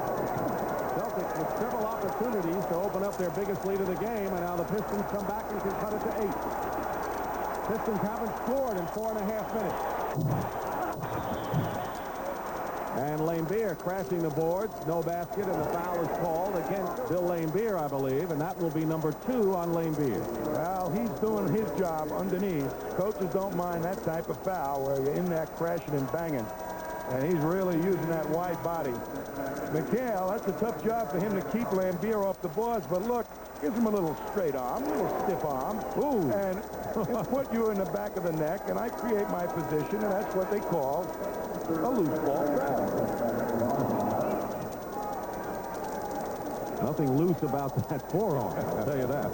Celtics with several opportunities to open up their biggest lead of the game, and now the Pistons come back and can cut it to 8. Pistons haven't scored in 4.5 minutes. And Laimbeer crashing the boards. No basket, and the foul is called against Bill Laimbeer, I believe, and that will be number 2 on Laimbeer. Well, he's doing his job underneath. Coaches don't mind that type of foul where you're in there crashing and banging. And he's really using that wide body. McHale, that's a tough job for him to keep Laimbeer off the boards, but look, gives him a little straight arm, a little stiff arm. Ooh. And he'll put you in the back of the neck, and I create my position, and that's what they call a loose ball foul. Nothing loose about that forearm, I'll tell you that.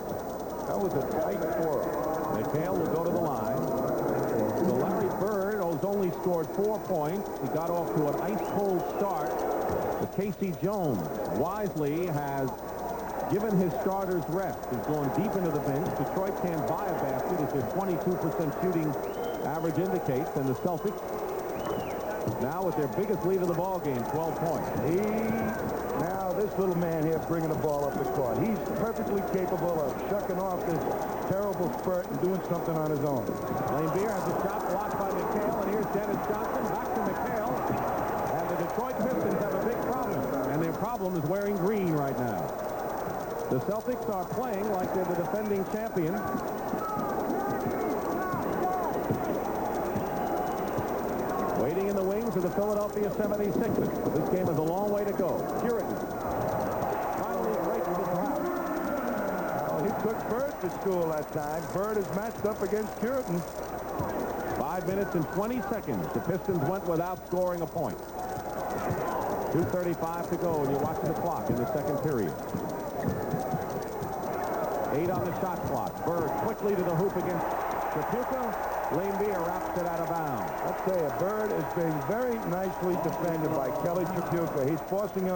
That was a tight forearm. McHale will go to the line. So Larry Bird has only scored 4 points. He got off to an ice-cold start. But Casey Jones wisely has given his starters rest. He's going deep into the bench. Detroit can't buy a basket as their 22% shooting average indicates. And the Celtics, now with their biggest lead of the ball game, 12 points. Now this little man here bringing the ball up the court. He's perfectly capable of shucking off this terrible spurt and doing something on his own. Laimbeer has a shot blocked by McHale, and here's Dennis Johnson back to McHale. And the Detroit Pistons have a big problem, and their problem is wearing green right now. The Celtics are playing like they're the defending champion. Waiting in the wings of the Philadelphia 76ers. This game is a long way to go. Puritan finally breaks the trap. Well, he took Bird to school that time. Bird is matched up against Puritan. 5 minutes and 20 seconds. The Pistons went without scoring a point. 2:35 to go, and you're watching the clock in the second period. 8 on the shot clock. Bird quickly to the hoop against Tripucka. Laimbeer wraps it out of bounds. I'll tell you, Bird is being very nicely defended by Kelly Tripucka. He's forcing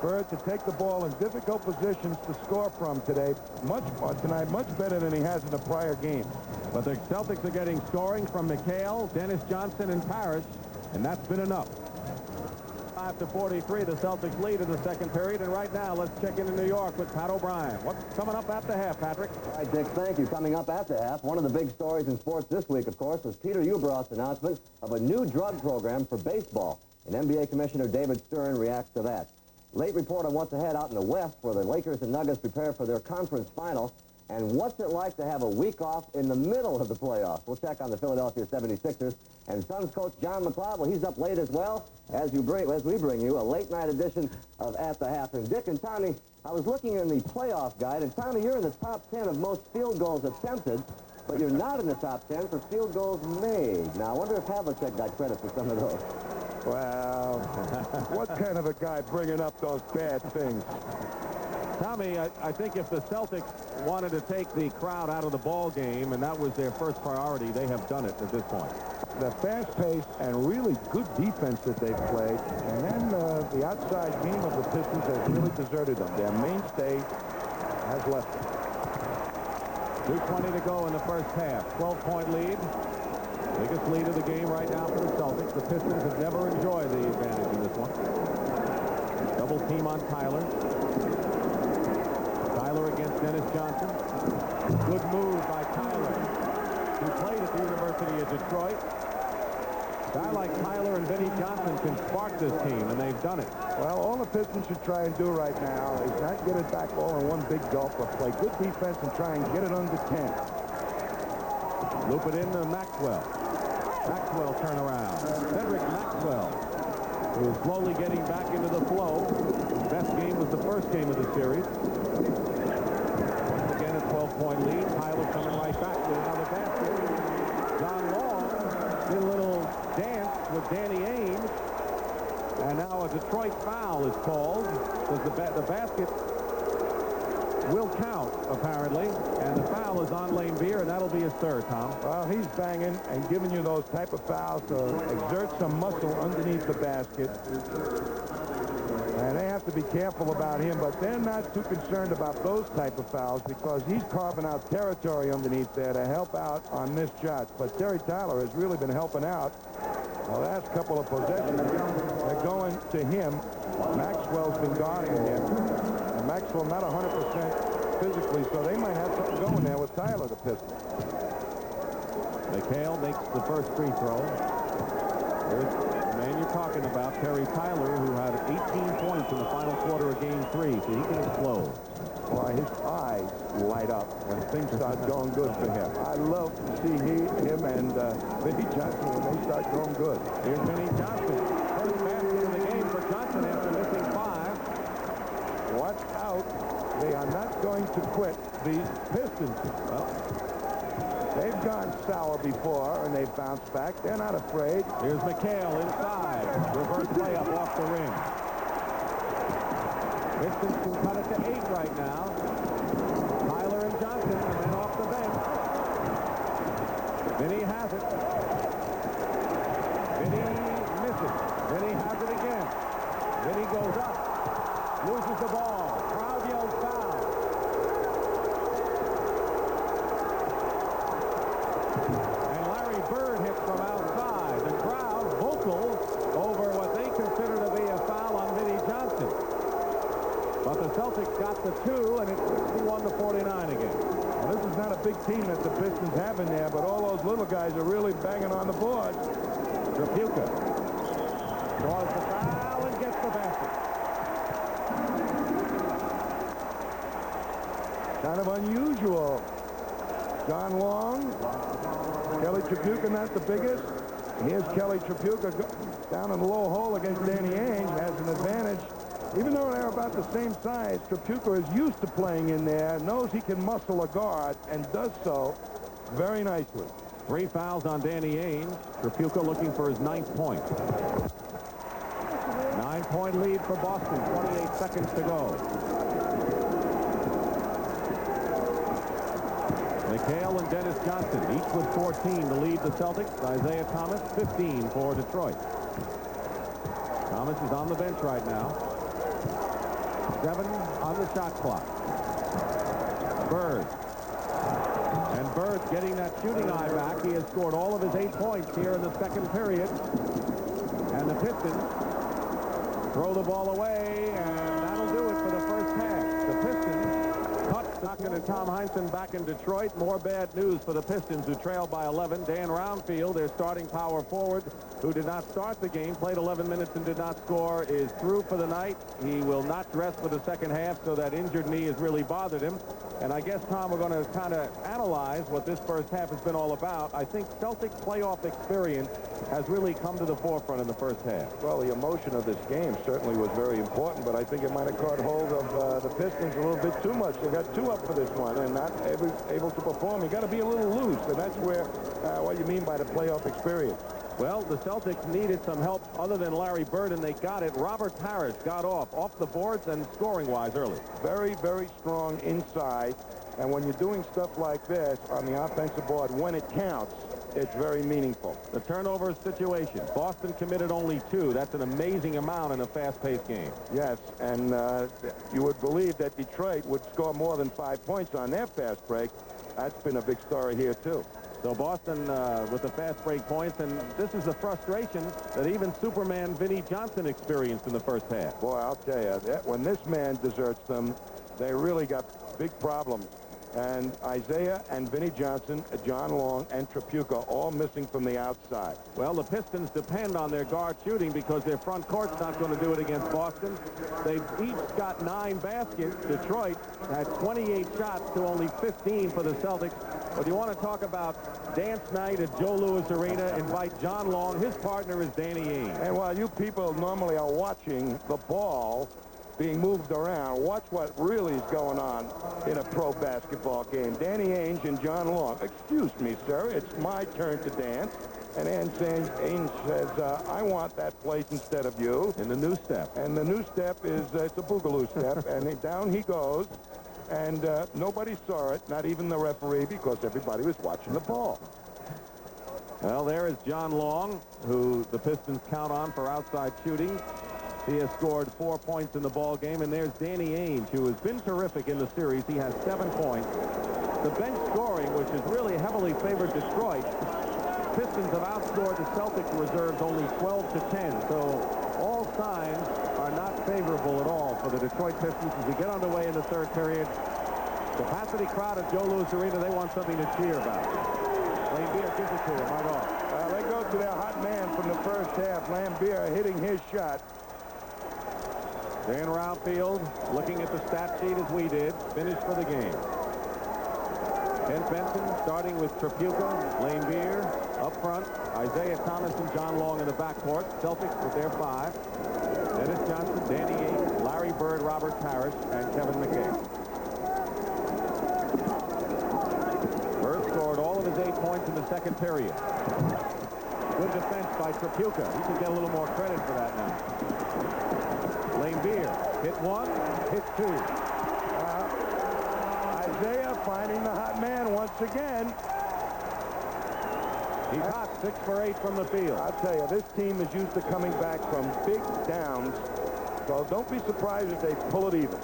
Bird to take the ball in difficult positions to score from today. Much better than he has in the prior game. But the Celtics are getting scoring from McHale, Dennis Johnson, and Parrish, and that's been enough. 5-43, the Celtics lead in the second period, and right now let's check into New York with Pat O'Brien. What's coming up at the half, Patrick? All right, Dick, thank you. Coming up at the half, one of the big stories in sports this week, of course, was Peter Ueberroth's announcement of a new drug program for baseball. And NBA Commissioner David Stern reacts to that. Late report on what's ahead out in the West, where the Lakers and Nuggets prepare for their conference final. And what's it like to have a week off in the middle of the playoffs? We'll check on the Philadelphia 76ers. And Suns coach John McLeod, well, he's up late as well, as we bring you a late-night edition of At the Half. And Dick and Tommy, I was looking in the playoff guide, and Tommy, you're in the top 10 of most field goals attempted, but you're not in the top 10 for field goals made. Now, I wonder if Havlicek got credit for some of those. Well, what kind of a guy bringing up those bad things? Tommy, I think if the Celtics wanted to take the crowd out of the ball game, and that was their first priority, they have done it at this point. The fast-paced and really good defense that they've played, and then the outside game of the Pistons has really deserted them. Their mainstay has left them. 2:20 to go in the first half. 12-point lead. Biggest lead of the game right now for the Celtics. The Pistons have never enjoyed the advantage in this one. Double team on Tyler. Tyler against Dennis Johnson. Good move by Tyler, who played at the University of Detroit. A guy like Tyler and Vinnie Johnson can spark this team, and they've done it. Well, all the Pistons should try and do right now is not get it back all in one big gulp, but play good defense and try and get it under 10. Loop it into Maxwell. Maxwell turnaround. Cedric Maxwell, who is slowly getting back into the flow. His best game was the first game of the series. Once again, a 12-point lead. Tyler coming right back with another basket. John Long did a little dance with Danny Ainge. And now a Detroit foul is called, because the basket will count, apparently. And the foul is on Laimbeer, and that'll be his third, Tom. Well, he's banging and giving you those type of fouls to exert some muscle underneath the basket. And they have have to be careful about him, but they're not too concerned about those type of fouls because he's carving out territory underneath there to help out on missed shots. But Terry Tyler has really been helping out. The last couple of possessions, they're going to him. Maxwell's been guarding him. And Maxwell not 100% physically, so they might have something going there with Tyler, the Pistons. McHale makes the first free throw. Here's the man you're talking about, Terry Tyler, who had 18 points in the final quarter of Game 3, so he can explode. Well, his eyes light up when things start going good for him. I love to see him and Vinny Johnson when they start going good. Here's Vinny Johnson. First basket in the game for Johnson after missing 5. Watch out. They are not going to quit these Pistons. Well, they've gone sour before, and they've bounced back. They're not afraid. Here's McHale inside. Reverse layup off the rim. Pistons can cut it to 8 right now. Tyler and Johnson, and then off the bench. Vinny has it. Vinny misses. Vinny has it again. Vinny goes up. Loses the ball. Crowd yells foul. And Larry Bird hits from outside. The crowd vocal over what they consider to be a foul on Vinny Johnson. But the Celtics got the 2, and it's 61-49 again. Well, this is not a big team that the Pistons have in there, but all those little guys are really banging on the board. Trapuka draws the foul and gets the basket. Kind of unusual. John Long, Kelly Trapuka not the biggest. Here's Kelly Trapuka down in the low hole against Danny Ainge, has an advantage. Even though they're about the same size, Trapuka is used to playing in there, knows he can muscle a guard, and does so very nicely. 3 fouls on Danny Ainge. Trapuka looking for his 9th point. 9-point lead for Boston, 28 seconds to go. McHale and Dennis Johnson, each with 14 to lead the Celtics. Isaiah Thomas, 15 for Detroit. Thomas is on the bench right now. 7 on the shot clock. Bird. And Bird getting that shooting eye back. He has scored all of his 8 points here in the second period. And the Pistons throw the ball away, and that'll do it for the first half. The Pistons cut Stockton and Tom Heinsohn back in Detroit. More bad news for the Pistons, who trail by 11. Dan Roundfield, their starting power forward, who did not start the game, played 11 minutes and did not score, is through for the night. He will not dress for the second half, so that injured knee has really bothered him. And I guess, Tom, we're going to kind of analyze what this first half has been all about. I think Celtic playoff experience has really come to the forefront in the first half. Well, the emotion of this game certainly was very important, but I think it might have caught hold of the Pistons a little bit too much. They got 2 up for this one and not able to perform. You got to be a little loose, and that's where what you mean by the playoff experience. Well, the Celtics needed some help other than Larry Bird, and they got it. Robert Parrish got off the boards and scoring-wise early. Very, very strong inside. And when you're doing stuff like this on the offensive board, when it counts, it's very meaningful. The turnover situation. Boston committed only 2. That's an amazing amount in a fast-paced game. Yes, and you would believe that Detroit would score more than 5 points on their fast break. That's been a big story here, too. So Boston with the fast break points, and this is the frustration that even Superman Vinny Johnson experienced in the first half. Boy, I'll tell you, when this man deserts them, they really got big problems. And Isaiah and Vinny Johnson, John Long, and Trapuka all missing from the outside. Well, the Pistons depend on their guard shooting because their front court's not going to do it against Boston. They've each got 9 baskets. Detroit had 28 shots to only 15 for the Celtics. But you want to talk about dance night at Joe Louis Arena, invite John Long. His partner is Danny Ainge. And while you people normally are watching the ball being moved around, watch what really is going on in a pro basketball game. Danny Ainge and John Long. Excuse me, sir, it's my turn to dance. And Ainge says, I want that place instead of you. In the new step. And the new step is, it's a boogaloo step. And down he goes. And nobody saw it, not even the referee, because everybody was watching the ball. Well, there is John Long, who the Pistons count on for outside shooting. He has scored 4 points in the ball game, and there's Danny Ainge, who has been terrific in the series. He has 7 points. The bench scoring, which has really heavily favored Detroit, Pistons have outscored the Celtics reserves only 12-10. So all signs are not favorable at all for the Detroit Pistons as we get underway in the third period. Capacity crowd at Joe Louis Arena, they want something to cheer about. Lambier gives it to him right off. They go to their hot man from the first half. Lambier hitting his shot. Dan Roundfield looking at the stat sheet as we did. Finished for the game. Ken Benson starting with Tripucka, Lambier up front, Isaiah Thomas and John Long in the backcourt. Celtics with their 5. Dennis Johnson, Danny Ainge, Larry Bird, Robert Parrish, and Kevin McHale. Bird scored all of his 8 points in the second period. Good defense by Tripucka. He should get a little more credit for that now. Lambier hit 1, hit 2. Isaiah finding the hot man once again. He's hot, 6 for 8 from the field. I'll tell you, this team is used to coming back from big downs, so don't be surprised if they pull it even.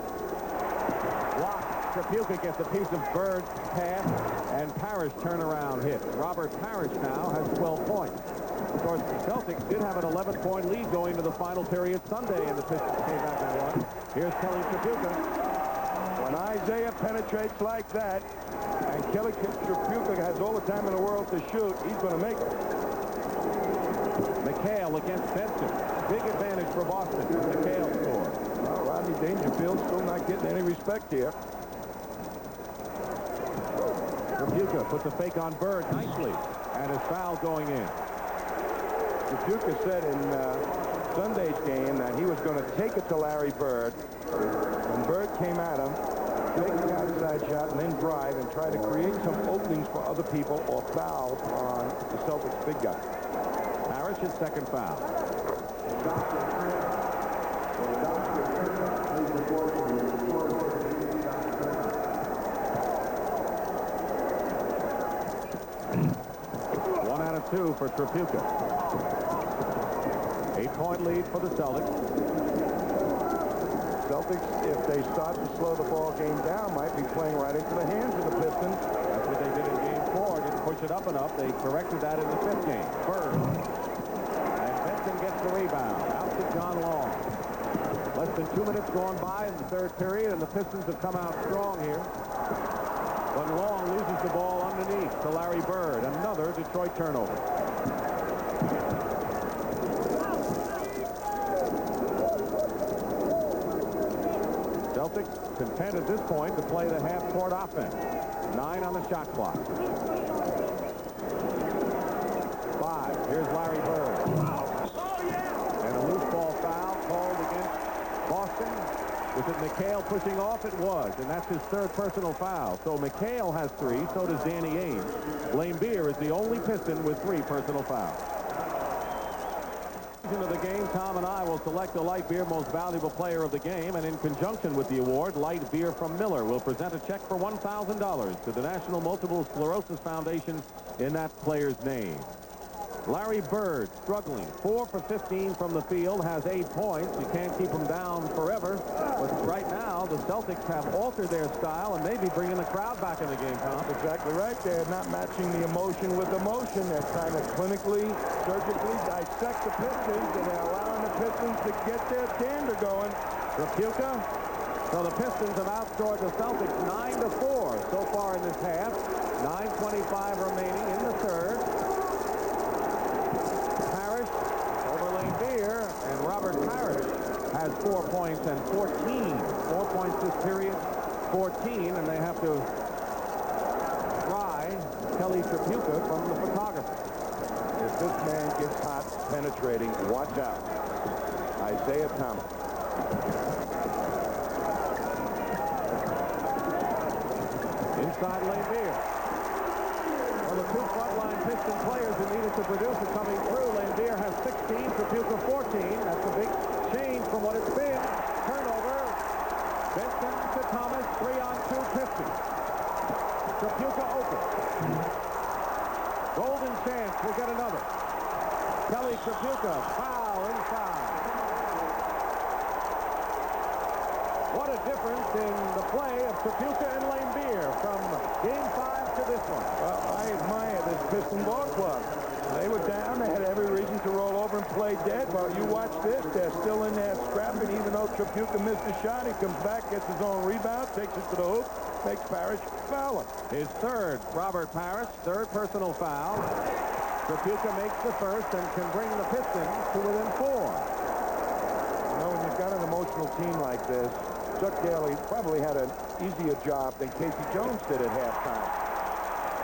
Block. Tripucka gets a piece of Bird's pass, and Parrish turnaround hit. Robert Parrish now has 12 points. Of course, the Celtics did have an 11-point lead going to the final period Sunday, and the Pistons came back and won. Here's Kelly Tripucka. When Isaiah penetrates like that, and Kelly Tripucka has all the time in the world to shoot, he's going to make it. McHale against Benson. Big advantage for Boston. McHale scores. Well, Rodney Dangerfield still not getting any respect here. Tripucka puts a fake on Bird nicely, and his foul going in. Tripucka said in Sunday's game that he was going to take it to Larry Bird. When Bird came at him, take the outside shot and then drive and try to create some openings for other people or fouls on the Celtics big guy. Parrish's second foul. One out of 2 for Tripucka. 8-point lead for the Celtics. Celtics, if they start to slow the ball game down, might be playing right into the hands of the Pistons. That's what they did in game 4. Didn't push it up enough. They corrected that in the 5th game. Bird. And Benson gets the rebound. Out to John Long. Less than 2 minutes gone by in the third period, and the Pistons have come out strong here. But Long loses the ball underneath to Larry Bird. Another Detroit turnover. Celtics content at this point to play the half-court offense. 9 on the shot clock. 5. Here's Larry Bird. And a loose ball foul called against Boston. Was it McHale pushing off? It was, and that's his 3rd personal foul. So McHale has 3, so does Danny Ainge. Lambier is the only Piston with 3 personal fouls. Into the game, Tom and I will select the light beer most valuable player of the game, and in conjunction with the award, light beer from Miller will present a check for $1,000 to the National Multiple Sclerosis Foundation in that player's name. Larry Bird struggling, 4 for 15 from the field, has 8 points. You can't keep him down forever, but right now the Celtics have altered their style and maybe bringing the crowd back in the game, Tom. Exactly right. They're not matching the emotion with emotion. They're trying to clinically, surgically dissect the Pistons, and they're allowing the Pistons to get their dander going. Tripucka. So the Pistons have outscored the Celtics 9-4 so far in this half. 9:25 remaining in the third. And Robert Parrish has 4 points and 14. 4 points this period, 14, and they have to try Kelly Tripucka from the photographer. If this man gets hot penetrating, watch out. Isaiah Thomas. Inside Lambier. Well, the 2 frontline Piston players who needed to produce are coming through. Lambier has 16, Tripucka 14. That's a big change from what it's been. Turnover. Benson to Thomas, 3-on-2 Pistons. Tripucka open. Golden chance, we'll get another. Kelly Tripucka, foul inside. What a difference in the play of Trapuka and Lane Beer from Game 5 to this one. Well, I admire this Piston ball club. They were down. They had every reason to roll over and play dead. Well, you watch this. They're still in there scrapping. Even though Trapuka missed a shot, he comes back, gets his own rebound, takes it to the hoop, makes Parrish foul him. His third, Robert Parrish, third personal foul. Trapuka makes the first and can bring the Pistons to within 4. You know, when you've got an emotional team like this, Chuck Daly probably had an easier job than Casey Jones did at halftime.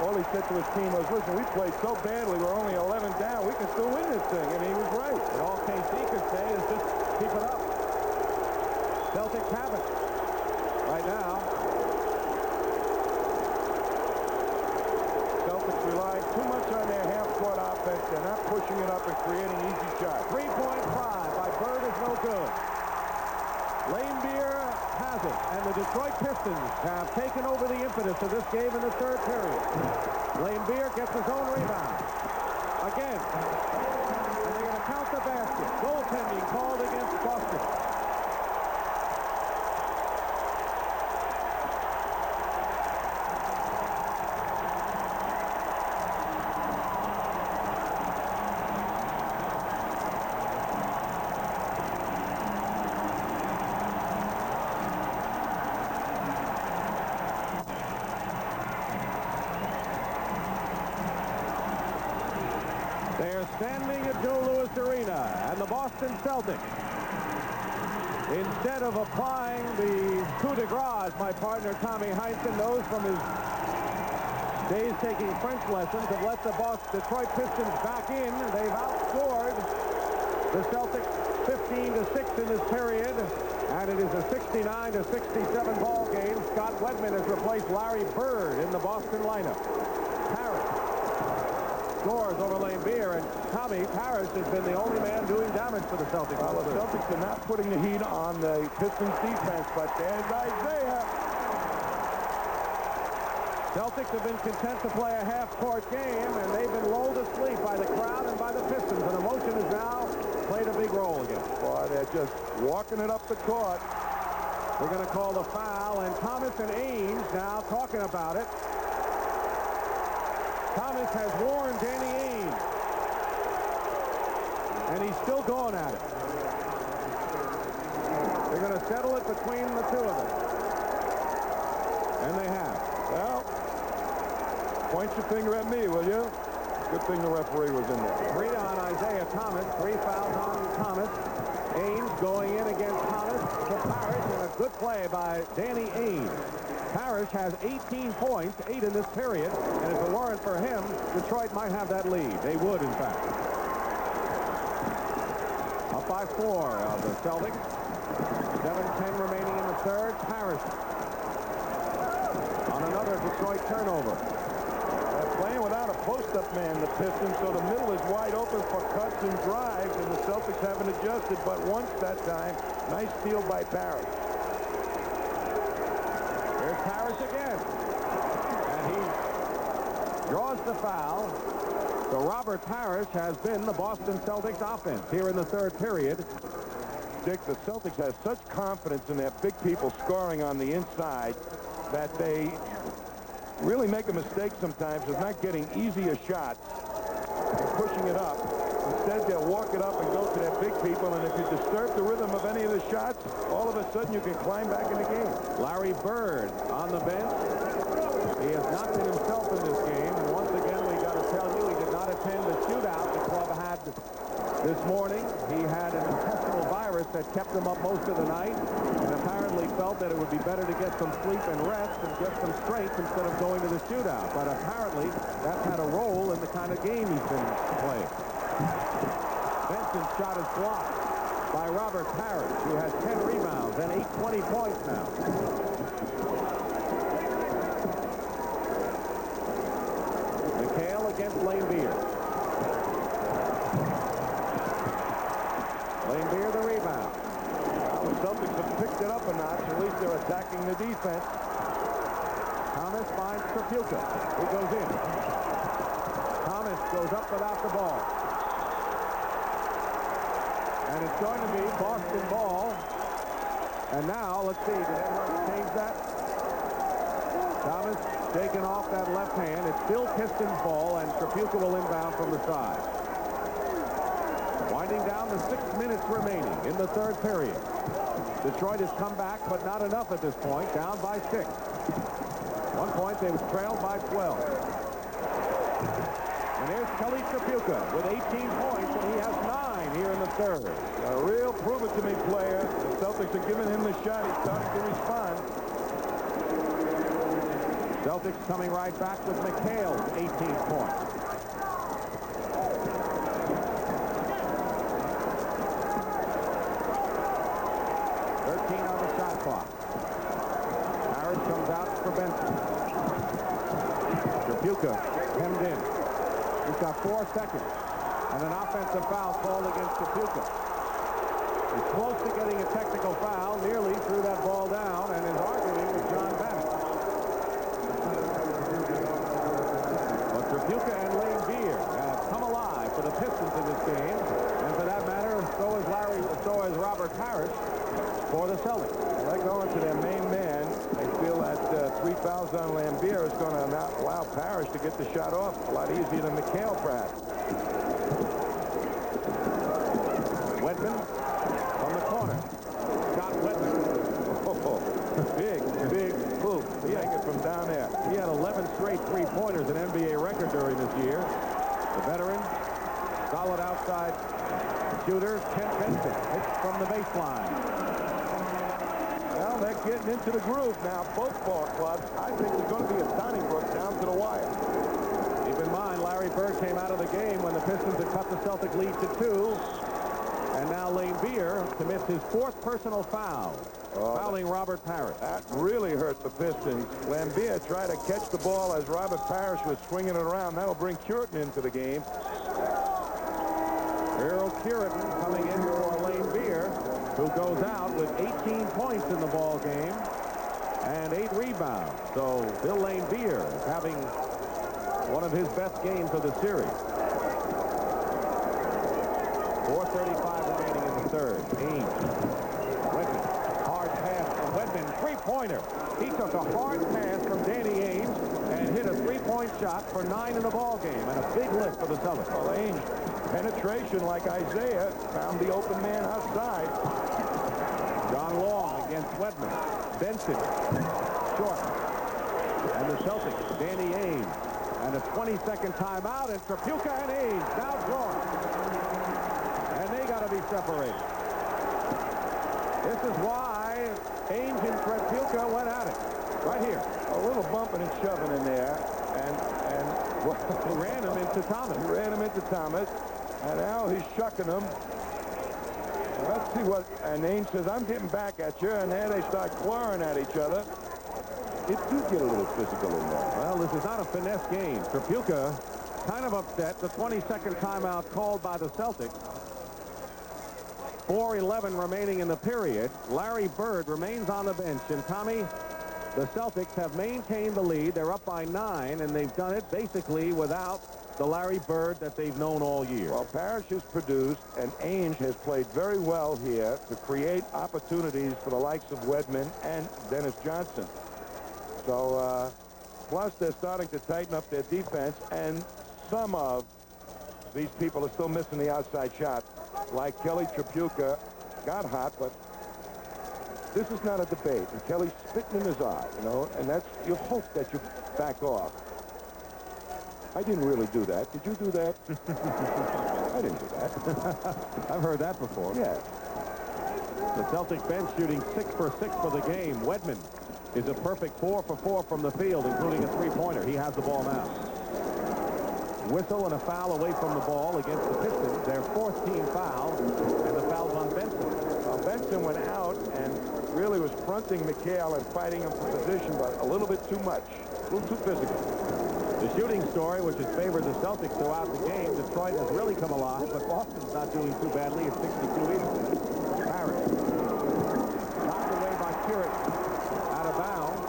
All he said to his team was, listen, we played so badly, we're only 11 down, we can still win this thing, and he was right. And all KC could say is just keep it up. Celtics have it right now. Celtics rely too much on their half-court offense. They're not pushing it up and creating easy shots. Three-point try by Bird is no good. Lane Beer has it, and the Detroit Pistons have taken over the impetus of this game in the third period. Lane Beer gets his own rebound. Again. And they're going to count the basket. Goaltending called against Boston. They're standing at Joe Louis Arena, and the Boston Celtics, instead of applying the coup de grace, my partner Tommy Heinsohn knows from his days taking French lessons, have let the Detroit Pistons back in. They've outscored the Celtics 15-6 in this period, and it is a 69-67 ball game. Scott Wedman has replaced Larry Bird in the Boston lineup. Parrish scores over Lane Beer, and Tommy Parrish has been the only man doing damage for the Celtics. Well, the Celtics are not putting the heat on the Pistons defense, but there's Isaiah. Celtics have been content to play a half-court game, and they've been lulled to sleep by the crowd and by the Pistons, and emotion has now played a big role again. Boy, they're just walking it up the court. We're going to call the foul, and Thomas and Ainge now talking about it. Thomas has warned Danny Ainge, and he's still going at it. They're going to settle it between the two of them. And they have. Well, point your finger at me, will you? Good thing the referee was in there. 3 on Isaiah Thomas, 3 fouls on Thomas. Ainge going in against Thomas to Parrish, and a good play by Danny Ainge. Parrish has 18 points, 8 in this period, and if it weren't for him, Detroit might have that lead. They would, in fact. Up by 4 of the Celtics. 7:10 remaining in the third. Parrish on another Detroit turnover. They're playing without a post-up man, the Pistons, so the middle is wide open for cuts and drives, and the Celtics haven't adjusted but once that time. Nice steal by Parrish. Here's Parrish again. And he draws the foul. So Robert Parrish has been the Boston Celtics offense here in the third period. Dick, the Celtics have such confidence in their big people scoring on the inside that they really make a mistake sometimes of not getting easier shots and pushing it up. Instead, they'll walk it up and go to their big people, and if you disturb the rhythm of any of the shots, all of a sudden you can climb back in the game. Larry Bird on the bench. He has not been himself in this game, and once again, we got to tell you, he did not attend the shootout the club had this morning. He had an intestinal virus that kept him up most of the night, and apparently felt that it would be better to get some sleep and rest and get some strength instead of going to the shootout. But apparently, that's had a role in the kind of game he's been playing. Benson's shot is blocked by Robert Parrish, who has 10 rebounds and 20 points now. McHale against Lane Beer. Lane Beer the rebound. Well, the Celtics have picked it up a notch. At least they're attacking the defense. Thomas finds Trapuka, who goes in. Thomas goes up without the ball. And it's going to be Boston ball And now, let's see, did anyone change that? Thomas shaking off that left hand. It's still Pistons ball, and Tripucka will inbound from the side. Winding down the 6 minutes remaining in the third period. Detroit has come back, but not enough at this point, down by 6. 1 point, they were trailed by 12. And here's Kelly Tripucka with 18 points, and he has 9 here in the third. A real prove-it-to-me player. The Celtics are giving him the shot. He's starting to respond. Celtics coming right back with McHale's 18 points. Harris comes out for Benson. Tripucka hemmed in. He's got 4 seconds. And an offensive foul called against Tripucka. He's close to getting a technical foul. Nearly threw that ball down and is arguing with John Bennett. But Tripucka and Lane Beer have come alive for the Pistons in this game. And for that matter, so is Robert Parrish for the Celtics. They're going to their main man. They feel that 3 fouls on Lambier is going to allow Parrish to get the shot off a lot easier than McHale, perhaps. Wedman from the corner. Scott Wedman. Oh, big move. He had it from down there. He had 11 straight three-pointers, an NBA record during this year. The veteran, solid outside shooter, Kent Benson hits from the baseline. Well, they're getting into the groove now. Both ball clubs. I think there's going to be a Donnybrook down to the wire. Keep in mind, Larry Bird came out of the game when the Pistons had cut the Celtic lead to 2. And now Lane Beer commits his 4th personal foul, fouling Robert Parrish. That really hurt the Pistons. Lambier tried to catch the ball as Robert Parrish was swinging it around. That'll bring Curtin into the game. Earl Curtin coming in for Lane Beer, who goes out with 18 points in the ball game and 8 rebounds. So Bill Lane Beer is having one of his best games of the series. 4:35 remaining in the third. Ames. Wedman. Hard pass from Wedman. Three-pointer. He took a hard pass from Danny Ames and hit a three-point shot for 9 in the ball game, and a big lift for the Celtics. Well, Ames, penetration like Isaiah, found the open man outside. John Long against Wedman. Benson. Short. And the Celtics, Danny Ames. And a 20-second timeout, and Tripucka and Ames now join. And they got to be separated. This is why Ames and Tripucka went at it. Right here. A little bumping and shoving in there. And he ran him into Thomas. He ran him into Thomas. And now he's shucking him. Let's see what, and Ames says, I'm getting back at you. And there they start clawing at each other. It do get a little physical in there. Well, this is not a finesse game. Tripucka kind of upset. The 20-second timeout called by the Celtics. 4:11 remaining in the period. Larry Bird remains on the bench. And Tommy, the Celtics have maintained the lead. They're up by 9, and they've done it basically without the Larry Bird that they've known all year. Well, Parrish has produced, and Ainge has played very well here to create opportunities for the likes of Wedman and Dennis Johnson. So, plus they're starting to tighten up their defense, and some of these people are still missing the outside shot. Like Kelly Tripucka got hot, but this is not a debate. And Kelly's spitting in his eye, you know, and that's, you hope that you back off. I didn't really do that. Did you do that? I didn't do that. I've heard that before. Yeah. The Celtic bench shooting 6 for 6 for the game. Wedman is a perfect 4 for 4 from the field, including a three-pointer. He has the ball now. Whistle and a foul away from the ball against the Pistons. Their 4th team foul, and the foul's on Benson. Well, Benson went out and really was fronting McHale and fighting him for position, but a little bit too much, a little too physical. The shooting story, which has favored the Celtics throughout the game, Detroit has really come alive, but Boston's not doing too badly at 62 either. Parrish. Knocked away by Curry. Out of bounds.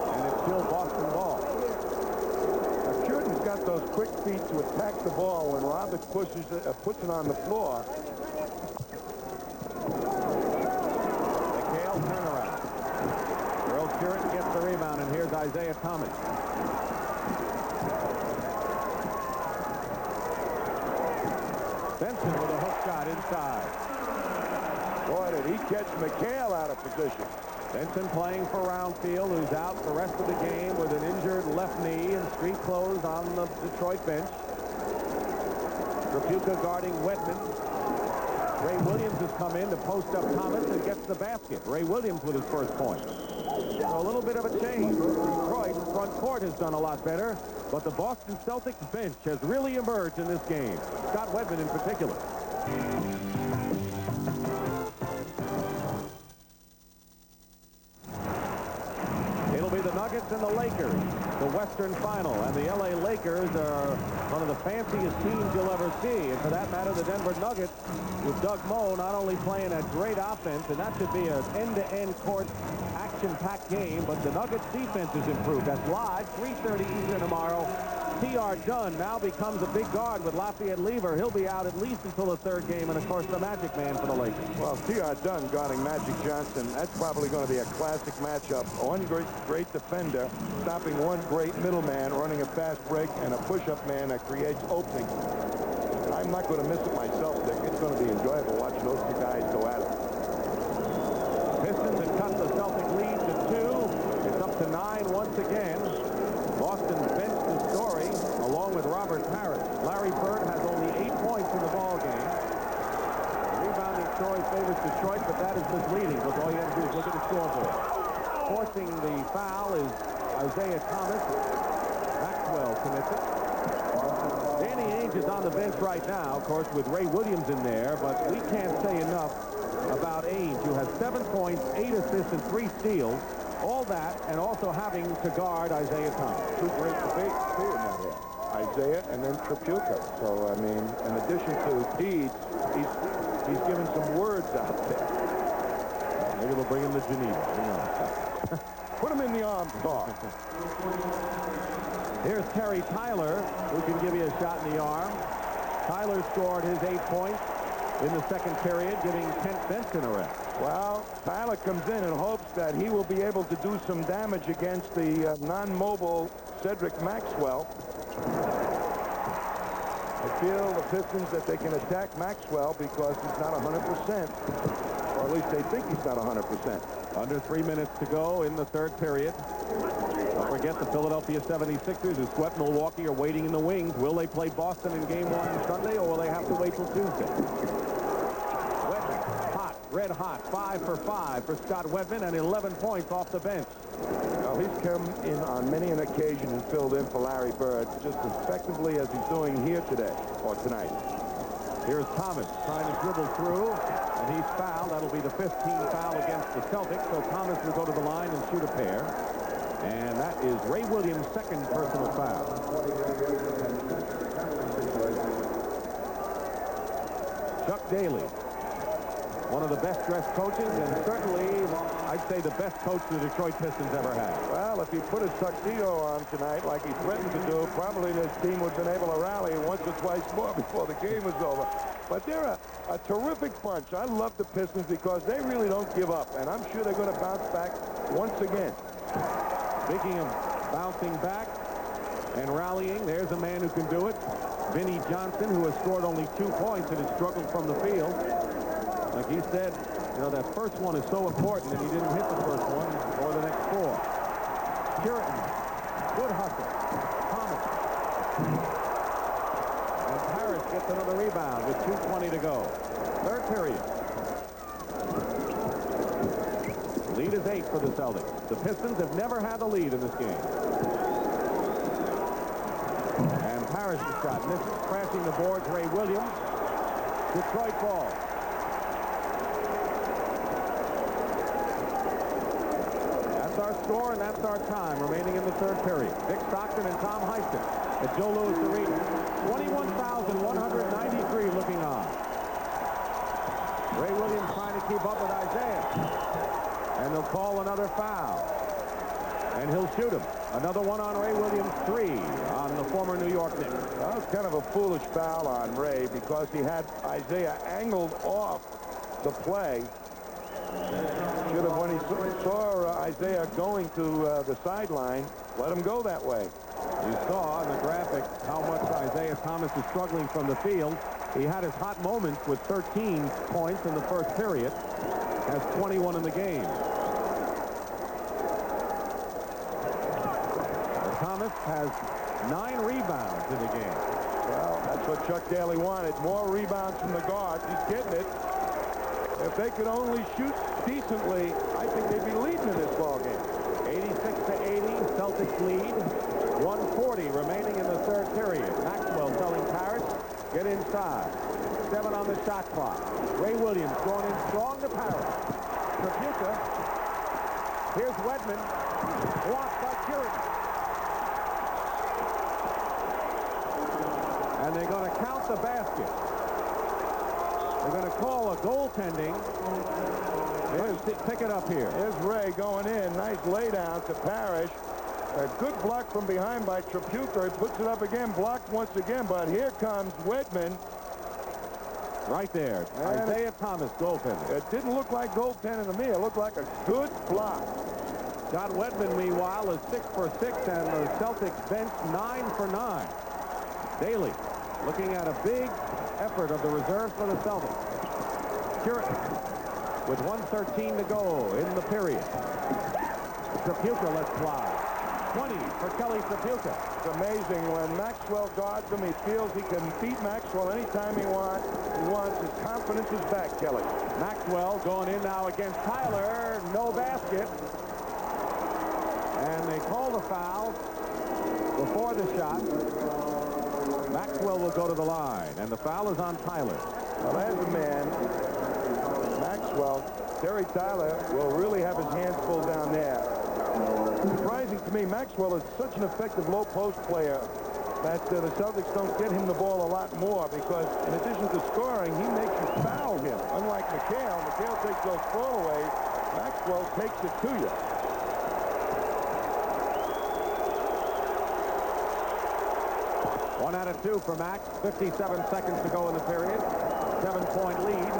And it's still Boston ball. Curtin's got those quick feet to attack the ball when Robert puts it on the floor. McHale rebound, and here's Isaiah Thomas. Benson with a hook shot inside. Boy, did he catch McHale out of position. Benson playing for Roundfield, who's out the rest of the game with an injured left knee and street clothes on the Detroit bench. Trapuka guarding Wedman. Ray Williams has come in to post up Thomas and gets the basket. Ray Williams with his first point. So a little bit of a change. Detroit front court has done a lot better, but the Boston Celtics bench has really emerged in this game. Scott Wedman in particular. It'll be the Nuggets and the Lakers, the Western Final, and the LA Lakers are one of the fanciest teams you'll ever see. And for that matter, the Denver Nuggets, with Doug Moe not only playing a great offense, and that should be an end-to-end court action-packed game, but the Nuggets defense has improved. That's live, 3:30 Eastern tomorrow. T.R. Dunn now becomes a big guard with Lafayette Lever. He'll be out at least until the third game, and of course the Magic Man for the Lakers. Well, T.R. Dunn guarding Magic Johnson, that's probably going to be a classic matchup. One great defender stopping one great middleman, running a fast break, and a push-up man that creates openings. I'm not going to miss it myself, Dick. It's going to be enjoyable watching those two guys go at it. Pistons have cut the Celtic lead to 2. It's up to 9 once again. Boston benched the Story along with Robert Parrish. Larry Bird has only 8 points in the ball game. The rebounding Story favors Detroit, but that is misleading because all you have to do is look at the scoreboard. Forcing the foul is Isaiah Thomas. Maxwell commits it. Danny Ainge is on the bench right now, of course, with Ray Williams in there, but we can't say enough about Ainge, who has 7 points, 8 assists, and 3 steals. All that, and also having to guard Isaiah Thomas. Two great debates, too, in that here. Isaiah and then Trapuka. So, I mean, in addition to Teeds, he's given some words out there. Maybe they'll bring him to Geneva. Put him in the arm bar. Here's Terry Tyler, who can give you a shot in the arm. Tyler scored his 8 points in the second period, giving Kent Benson a rest. Well, Tyler comes in and hopes that he will be able to do some damage against the non-mobile Cedric Maxwell. I feel the Pistons that they can attack Maxwell because he's not 100%, or at least they think he's not 100%. Under 3 minutes to go in the third period. Don't forget the Philadelphia 76ers, who swept Milwaukee, are waiting in the wings. Will they play Boston in Game 1 Sunday, or will they have to wait till Tuesday? Red hot, 5 for 5 for Scott Wedman, and 11 points off the bench. Well, he's come in on many an occasion and filled in for Larry Bird just as effectively as he's doing here today, or tonight. Here's Thomas trying to dribble through, and he's fouled. That'll be the 15th foul against the Celtics, so Thomas will go to the line and shoot a pair. And that is Ray Williams' second personal foul. Chuck Daly, one of the best-dressed coaches, and certainly, I'd say, the best coach the Detroit Pistons ever had. Well, if he put his tuxedo on tonight, like he threatened to do, probably this team would have been able to rally once or twice more before the game was over. But they're a terrific bunch. I love the Pistons because they really don't give up, and I'm sure they're going to bounce back once again. Speaking of bouncing back and rallying, there's a man who can do it. Vinnie Johnson, who has scored only 2 points and has struggled from the field. Like he said, you know, that first one is so important, and he didn't hit the first one or the next 4. Puritan, good hustle. Thomas. And Parrish gets another rebound with 2:20 to go. Third period. Lead is 8 for the Celtics. The Pistons have never had the lead in this game. And Parrish's shot misses, crashing the boards. Ray Williams. Detroit ball. That's our score, and that's our time remaining in the third period. Dick Stockton and Tom Heiston at Joe Louis Arena. 21,193 looking on. Ray Williams trying to keep up with Isaiah. And they'll call another foul. And he'll shoot him. Another one on Ray Williams, 3 on the former New York Knicks. That was kind of a foolish foul on Ray because he had Isaiah angled off the play. Should have, when he saw Isaiah going to the sideline, let him go that way. You saw on the graphic how much Isaiah Thomas is struggling from the field. He had his hot moments with 13 points in the first period. Has 21 in the game. Thomas has 9 rebounds in the game. Well, that's what Chuck Daly wanted. More rebounds from the guards. He's getting it. If they could only shoot decently, I think they'd be leading in this ball game. 86-80, Celtics lead. 1:40 remaining in the third period. Maxwell telling Parrish, get inside. 7 on the shot clock. Ray Williams going in strong to Parrish. Trapuka. Here's Wedman. Blocked by Keurig. And they're going to count the basket. They're going to call a goaltending. Pick it up here. Here's Ray going in. Nice laydown to Parrish. A good block from behind by Trapuka. He puts it up again, blocked once again, but here comes Wedman. Right there. Isaiah Thomas goaltending. It didn't look like goaltending to me. It looked like a good block. John Wedman, meanwhile, is 6 for 6, and the Celtics bench 9 for 9. Daly looking at a big effort of the reserves for the Celtics. Curran with 1:13 to go in the period. Trapuka lets fly. 20 for Kelly Trapuka. It's amazing when Maxwell guards him. He feels he can beat Maxwell anytime he wants. His confidence is back, Kelly. Maxwell going in now against Tyler. No basket. And they call the foul before the shot. Maxwell will go to the line, and the foul is on Tyler. Well, as a man, Maxwell, Terry Tyler will really have his hands full down there. Surprising to me, Maxwell is such an effective low post player that the Celtics don't get him the ball a lot more because in addition to scoring, he makes you foul him. Unlike McHale, McHale takes those fallaways. Maxwell takes it to you. One out of 2 for Max. 57 seconds to go in the period. 7-point lead.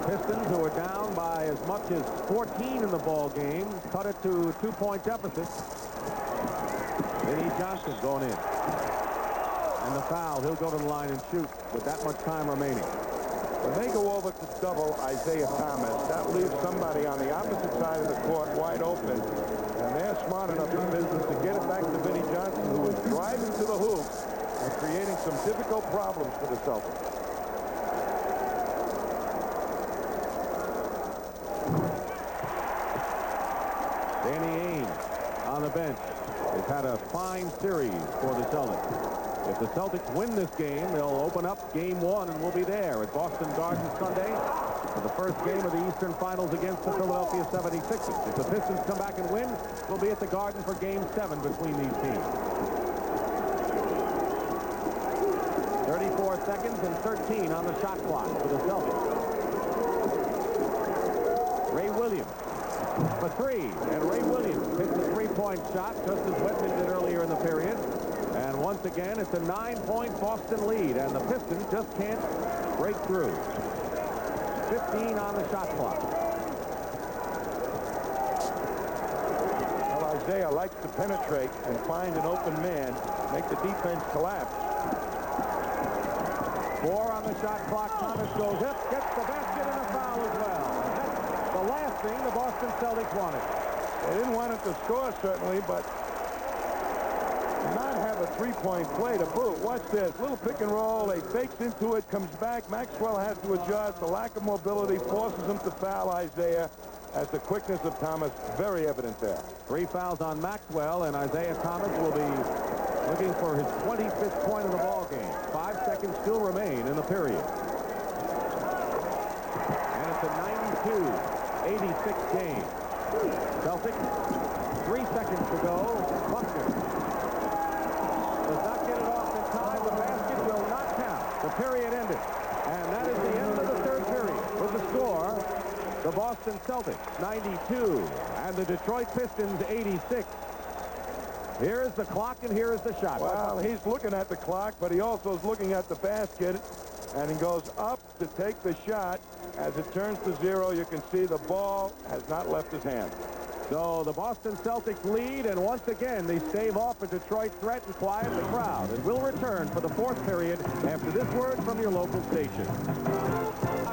Pistons, who are down by as much as 14 in the ball game, cut it to a 2-point deficit. Vinnie Johnson going in. And the foul. He'll go to the line and shoot with that much time remaining. When they go over to double Isaiah Thomas, that leaves somebody on the opposite side of the court wide open. And they're smart enough in business to get it back to Vinnie Johnson, who is driving to the hoop and creating some difficult problems for the Celtics. Danny Ainge on the bench has had a fine series for the Celtics. If the Celtics win this game, they'll open up game 1 and we'll be there at Boston Garden Sunday for the first game of the Eastern Finals against the Philadelphia 76ers. If the Pistons come back and win, we'll be at the Garden for game 7 between these teams. 34 seconds and 13 on the shot clock for the Celtics. Ray Williams for 3, and Ray Williams hits a 3-point shot just as Wedman did earlier in the period. And once again, it's a 9-point Boston lead, and the Pistons just can't break through. 15 on the shot clock. Well, Isaiah likes to penetrate and find an open man, make the defense collapse. 4 on the shot clock. Thomas goes up, gets the basket, and a foul as well. And that's the last thing the Boston Celtics wanted. They didn't want him to score, certainly, but not have a 3-point play to boot. Watch this. Little pick and roll. He fakes into it, comes back. Maxwell has to adjust. The lack of mobility forces him to foul Isaiah, as the quickness of Thomas very evident there. 3 fouls on Maxwell, and Isaiah Thomas will be looking for his 25th point of the ball game. 5 seconds still remain in the period. And it's a 92-86 game. Celtics, 3 seconds to go. Buckner does not get it off in time. The basket will not count. The period ended. And that is the end of the third period. With the score, the Boston Celtics 92 and the Detroit Pistons 86. Here is the clock and here is the shot. Well, he's looking at the clock, but he also is looking at the basket. and he goes up to take the shot. As it turns to 0, you can see the ball has not left his hand. So the Boston Celtics lead, and once again, they stave off a Detroit threat and quiet the crowd. And we'll return for the 4th period after this word from your local station.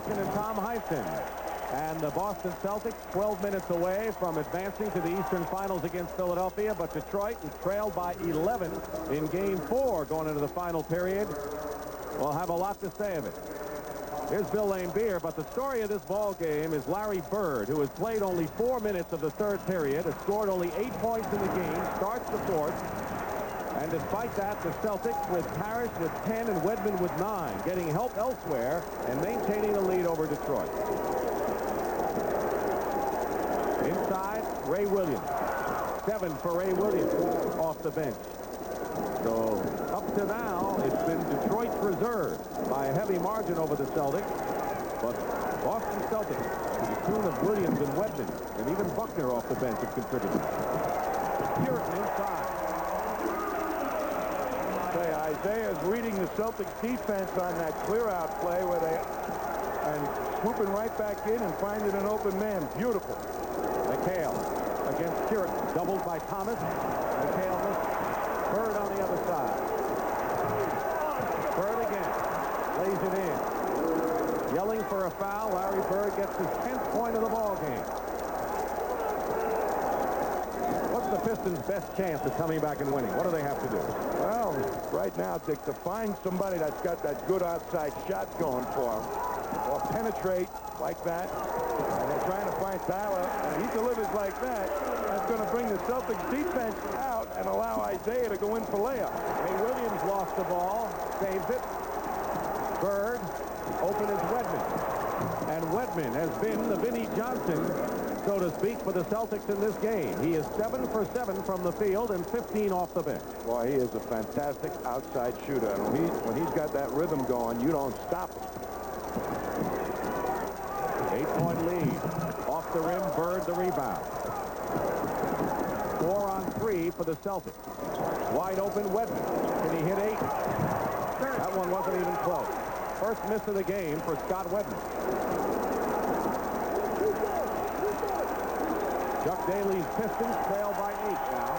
And Tom Heisen. And the Boston Celtics 12 minutes away from advancing to the Eastern Finals against Philadelphia, but Detroit is trailed by 11 in Game 4 going into the final period. We'll have a lot to say of it. Here's Bill Laimbeer, but the story of this ball game is Larry Bird, who has played only 4 minutes of the 3rd period, has scored only 8 points in the game, starts the 4th. And despite that, the Celtics with Parrish with 10 and Wedman with 9, getting help elsewhere and maintaining the lead over Detroit. Inside, Ray Williams. 7 for Ray Williams off the bench. So up to now, it's been Detroit's reserve by a heavy margin over the Celtics. But Boston Celtics, to the tune of Williams and Wedman, and even Buckner off the bench have contributed. Puritan inside. Say, Isaiah's reading the Celtics defense on that clear-out play where and swooping right back in and finding an open man. Beautiful. McHale against Puritan, doubled by Thomas. McHale missed. Bird on the other side. Bird again. Lays it in. Yelling for a foul. Larry Bird gets his 10th point of the ball game. What's the Pistons' best chance of coming back and winning? What do they have to do? Well, right now, Dick, to find somebody that's got that good outside shot going for him, or penetrate like that, and they're trying to find Tyler, and he delivers like that, that's going to bring the Celtics defense out and allow Isaiah to go in for layup. Ray Williams lost the ball, saves it. Bird, open is Wedman. And Wedman has been the Vinnie Johnson, so to speak, for the Celtics in this game. He is 7 for 7 from the field and 15 off the bench. Boy, he is a fantastic outside shooter. And when he's got that rhythm going, you don't stop him. 8-point lead. Off the rim, Bird the rebound. 4 on 3 for the Celtics. Wide open, Wedman. Can he hit 8? That one wasn't even close. First miss of the game for Scott Wedman. Chuck Daly's Pistons trail by 8 now.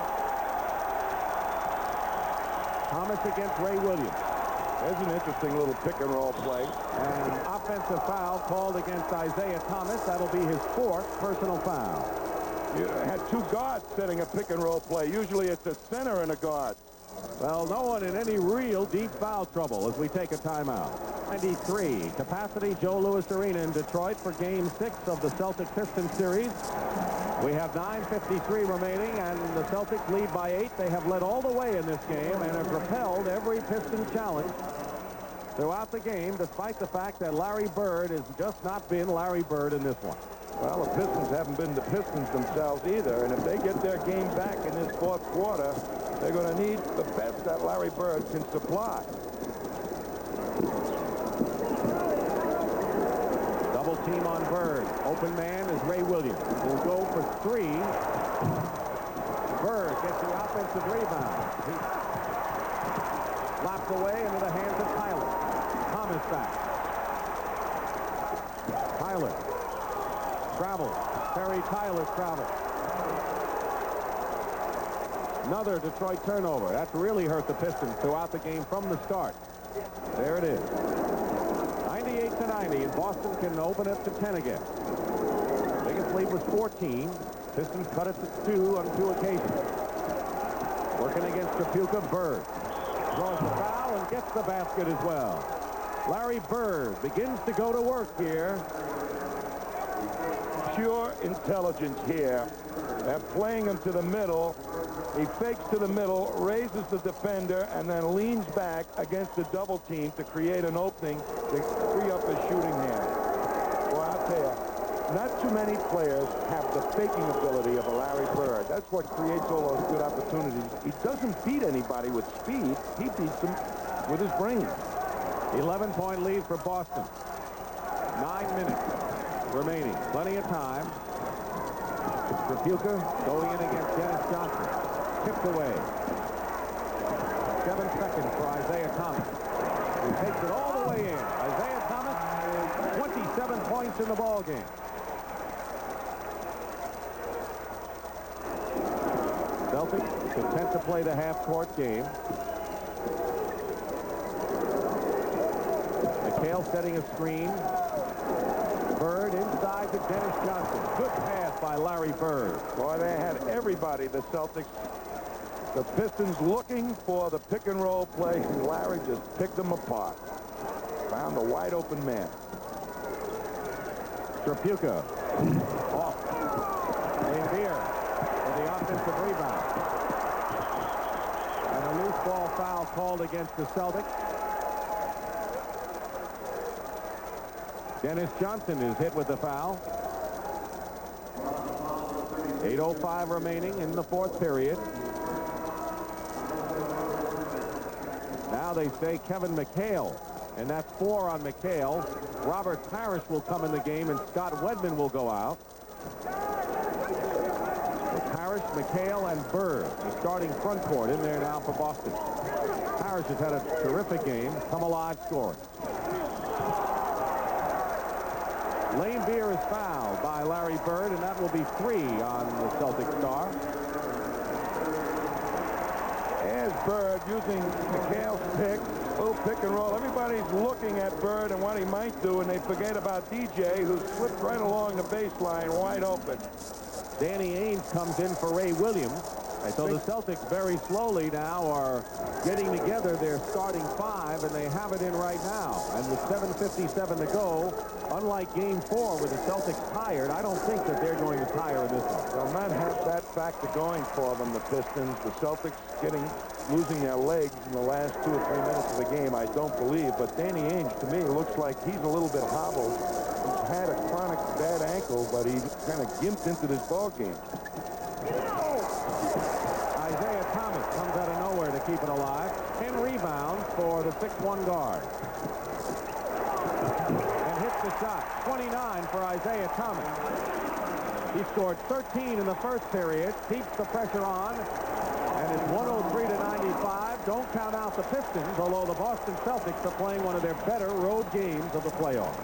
Thomas against Ray Williams. There's an interesting little pick and roll play. And offensive foul called against Isaiah Thomas. That'll be his 4th personal foul. You had 2 guards setting a pick and roll play. Usually it's a center and a guard. Well, no one in any real deep foul trouble as we take a timeout. 93, capacity Joe Louis Arena in Detroit for Game 6 of the Celtic-Pistons series. We have 9:53 remaining, and the Celtics lead by 8. They have led all the way in this game and have repelled every Piston challenge throughout the game, despite the fact that Larry Bird has just not been Larry Bird in this one. Well, the Pistons haven't been the Pistons themselves either, and if they get their game back in this 4th quarter, they're going to need the best that Larry Bird can supply. Double team on Bird. Open man is Ray Williams. Will go for 3. Bird gets the offensive rebound. He slaps away into the hands of Tyler. Thomas back. Tyler travels. Terry Tyler travels. Another Detroit turnover. That's really hurt the Pistons throughout the game from the start. There it is. 98-90, and Boston can open it to 10 again. Biggest lead was 14. Pistons cut it to 2 on 2 occasions. Working against Trapuka, Bird. Draws the foul and gets the basket as well. Larry Bird begins to go to work here. Pure intelligence here. They're playing him to the middle. He fakes to the middle, raises the defender, and then leans back against the double team to create an opening to free up his shooting hand. Well, I'll tell you, not too many players have the faking ability of a Larry Bird. That's what creates all those good opportunities. He doesn't beat anybody with speed. He beats them with his brain. 11-point lead for Boston. 9 minutes remaining. Plenty of time. Trapuka going in against Dennis Johnson. Tipped away. 7 seconds for Isaiah Thomas. He takes it all the way in. Isaiah Thomas, 27 points in the ball game. Celtics content to play the half-court game. McHale setting a screen. Bird inside to Dennis Johnson. Good pass by Larry Bird. Boy, they had everybody, the Celtics. The Pistons looking for the pick-and-roll play, and Larry just picked them apart. Found the wide-open man. Trapuka. Off. Lambier for the offensive rebound. And a loose ball foul called against the Celtics. Dennis Johnson is hit with the foul. 8:05 remaining in the fourth period. Now they say Kevin McHale, and that's 4 on McHale. Robert Parrish will come in the game, and Scott Wedman will go out. So Parrish, McHale, and Bird, the starting front court in there now for Boston. Parrish has had a terrific game, come alive scoring. Lane Beer is fouled by Larry Bird, and that will be 3 on the Celtic star. There's Bird using McHale's pick, little pick and roll. Everybody's looking at Bird and what he might do, and they forget about DJ, who slipped right along the baseline, wide open. Danny Ainge comes in for Ray Williams. So the Celtics very slowly now are getting together their starting 5, and they have it in right now. And with 7:57 to go, unlike Game 4 where the Celtics tired, I don't think that they're going to tire in this one. They'll not have that factor going for them, the Pistons. The Celtics losing their legs in the last 2 or 3 minutes of the game, I don't believe. But Danny Ainge, to me, looks like he's a little bit hobbled. He's had a chronic bad ankle, but he kind of gimped into this ball game. Isaiah Thomas comes out of nowhere to keep it alive. 10 rebounds for the 6'1" guard. And hits the shot. 29 for Isaiah Thomas. He scored 13 in the first period. Keeps the pressure on. And it's 103 to 95. Don't count out the Pistons, although the Boston Celtics are playing one of their better road games of the playoffs.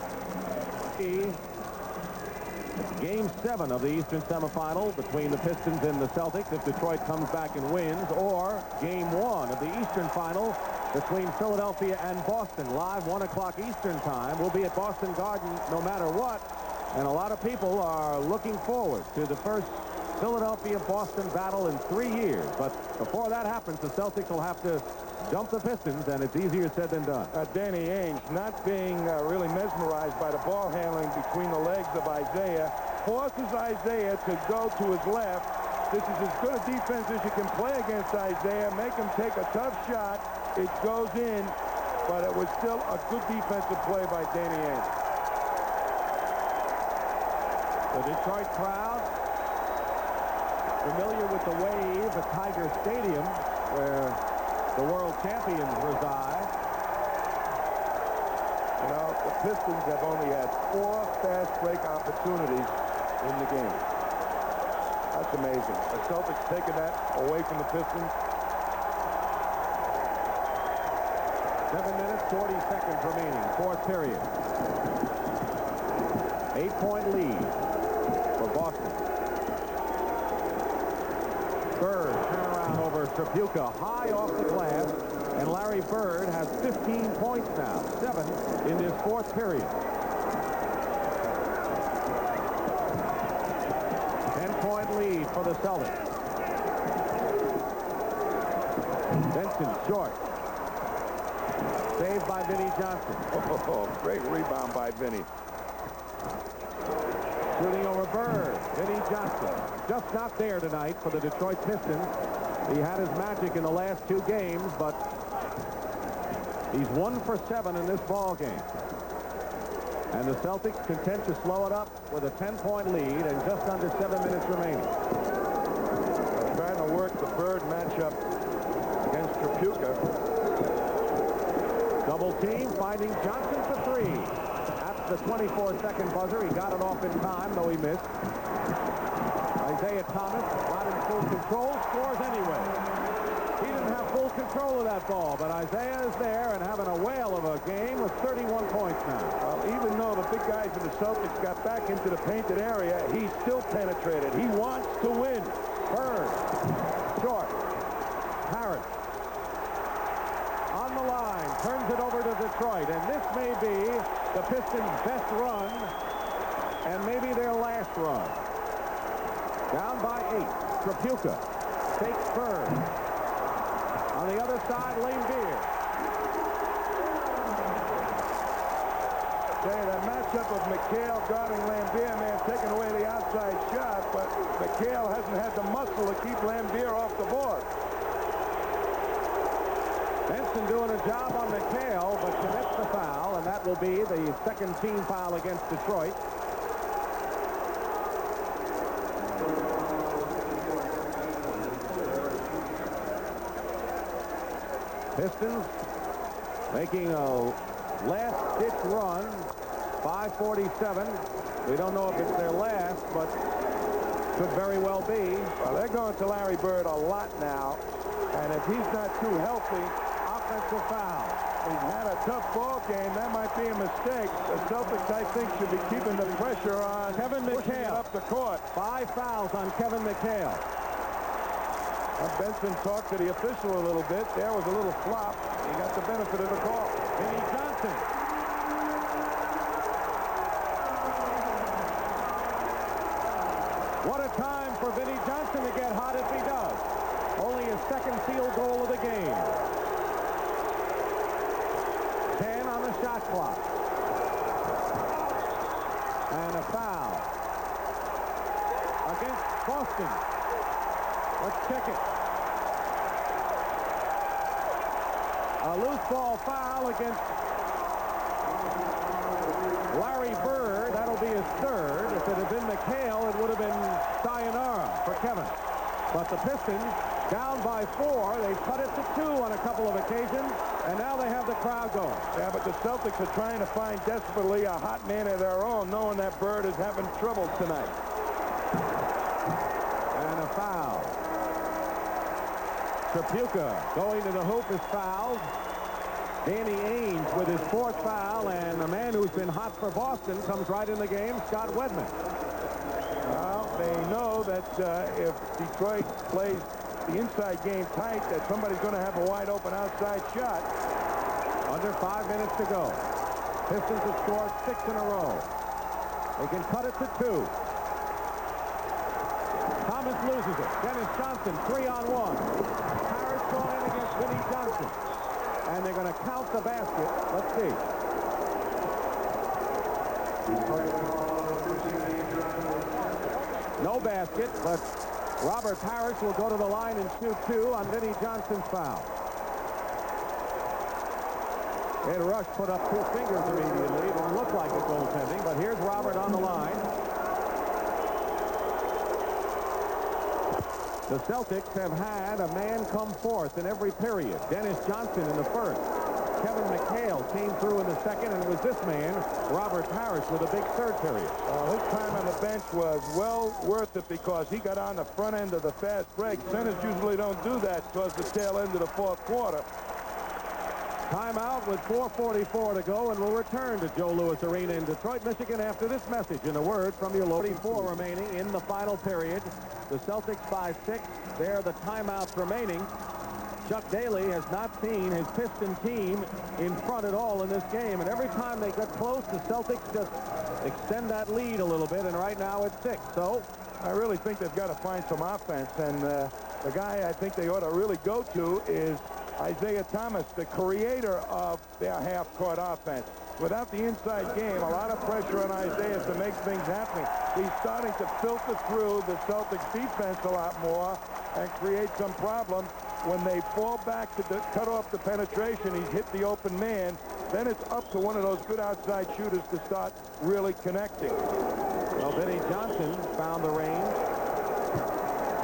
Game 7 of the Eastern semifinal between the Pistons and the Celtics if Detroit comes back and wins, or Game 1 of the Eastern final between Philadelphia and Boston. Live 1 o'clock Eastern time. We'll be at Boston Garden no matter what, and a lot of people are looking forward to the first Philadelphia-Boston battle in 3 years. But before that happens, the Celtics will have to jump the Pistons, and it's easier said than done. Danny Ainge not being really mesmerized by the ball handling between the legs of Isaiah, forces Isaiah to go to his left. This is as good a defense as you can play against Isaiah. Make him take a tough shot. It goes in, but it was still a good defensive play by Danny Ainge. The Detroit crowd familiar with the wave at Tiger Stadium, where the world champions reside. You know, the Pistons have only had 4 fast break opportunities in the game. That's amazing. The Celtics taking that away from the Pistons. 7 minutes, 40 seconds remaining, fourth period. 8-point lead for Boston. Bird turnaround over Trapuka, high off the glass, and Larry Bird has 15 points now, 7 in this fourth period. 10-point lead for the Celtics. Benson short. Saved by Vinnie Johnson. Oh, great rebound by Vinnie. Shooting over Bird. Vinnie Johnson. Just not there tonight for the Detroit Pistons. He had his magic in the last 2 games, but he's 1 for 7 in this ball game. And the Celtics content to slow it up with a 10-point lead and just under 7 minutes remaining. Trying to work the Bird matchup against Trapuka. Double team, finding Johnson for 3. At the 24-second buzzer, he got it off in time, though he missed. Isaiah Thomas, not in full control, scores anyway. He didn't have full control. control of that ball, but Isaiah is there and having a whale of a game with 31 points now. Well, even though the big guys in the Celtics got back into the painted area, he still penetrated. He wants to win. Bird. Short. Harris. On the line. Turns it over to Detroit. And this may be the Pistons' best run and maybe their last run. Down by 8. Trapuka. Takes Bird. On the other side, Lane Beer. The matchup of McHale guarding Lambier, man, taking away the outside shot, but McHale hasn't had the muscle to keep Lambier off the board. Benson doing a job on McHale, but commits the foul, and that will be the second team foul against Detroit. Pistons making a last-ditch run, 5:47. We don't know if it's their last, but could very well be. Well, they're going to Larry Bird a lot now, and if he's not too healthy, Offensive foul. he's had a tough ball game. That might be a mistake. The Celtics, I think, should be keeping the pressure on Kevin pushing it McHale. up the court. 5 fouls on Kevin McHale. Benson talked to the official a little bit. There was a little flop. He got the benefit of the call. Vinnie Johnson. What a time for Vinnie Johnson to get hot if he does. Only his second field goal of the game. 10 on the shot clock. And a foul against Boston. Let's check it. A loose ball foul against Larry Bird. That'll be his third. If it had been McHale, it would have been sayonara for Kevin. But the Pistons, down by 4. They've cut it to 2 on a couple of occasions, and now they have the crowd going. Yeah, but the Celtics are trying to find desperately a hot man of their own, knowing that Bird is having trouble tonight. And a foul. Trapuka going to the hoop is fouled. Danny Ainge with his 4th foul, and a man who's been hot for Boston comes right in the game, Scott Wedman. Well, they know that if Detroit plays the inside game tight, that somebody's going to have a wide open outside shot. Under 5 minutes to go. Pistons have scored 6 in a row. They can cut it to 2. Thomas loses it. Dennis Johnson, 3-on-1. Harris going in against Vinnie Johnson. And they're going to count the basket. Let's see. No basket, but Robert Harris will go to the line and shoot 2 on Vinnie Johnson's foul. Ed Rush put up 2 fingers immediately. It didn't look like a goaltending, but here's Robert on the line. The Celtics have had a man come forth in every period. Dennis Johnson in the first. Kevin McHale came through in the second, and it was this man, Robert Parrish, with a big third period. His time on the bench was well worth it because he got on the front end of the fast break. Centers usually don't do that towards the tail end of the 4th quarter. Timeout with 4:44 to go, and we'll return to Joe Louis Arena in Detroit, Michigan after this message and a word from your local. 44 remaining in the final period. The Celtics by 6. There are the timeouts remaining. Chuck Daly has not seen his Piston team in front at all in this game, and every time they get close, the Celtics just extend that lead a little bit, and right now it's 6. So I really think they've got to find some offense, and the guy I think they ought to really go to is Isaiah Thomas, the creator of their half-court offense. Without the inside game, a lot of pressure on Isaiah to make things happen. He's starting to filter through the Celtics defense a lot more and create some problems. When they fall back to cut off the penetration, he's hit the open man. Then it's up to one of those good outside shooters to start really connecting. Well, Vinnie Johnson found the range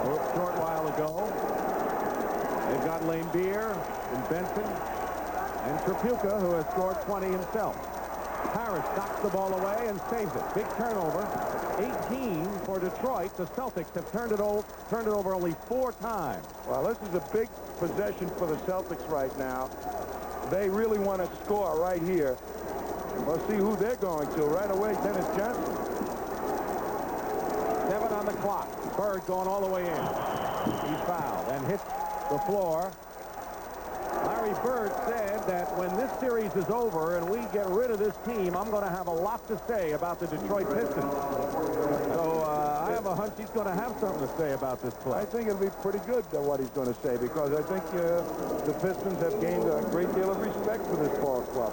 a short while ago. They've got Lane Beer and Benson and Trapuka, who has scored 20 himself. Harris knocks the ball away and saves it. Big turnover. 18 for Detroit. The Celtics have turned it over only 4 times. Well, this is a big possession for the Celtics right now. They really want to score right here. We'll see who they're going to. Right away, Dennis Johnson. 7 on the clock. Bird going all the way in. He's fouled and hits the floor. Larry Bird said that when this series is over and we get rid of this team, I'm going to have a lot to say about the Detroit Pistons. So I have a hunch he's going to have something to say about this play. I think it'll be pretty good what he's going to say, because I think the Pistons have gained a great deal of respect for this ball club.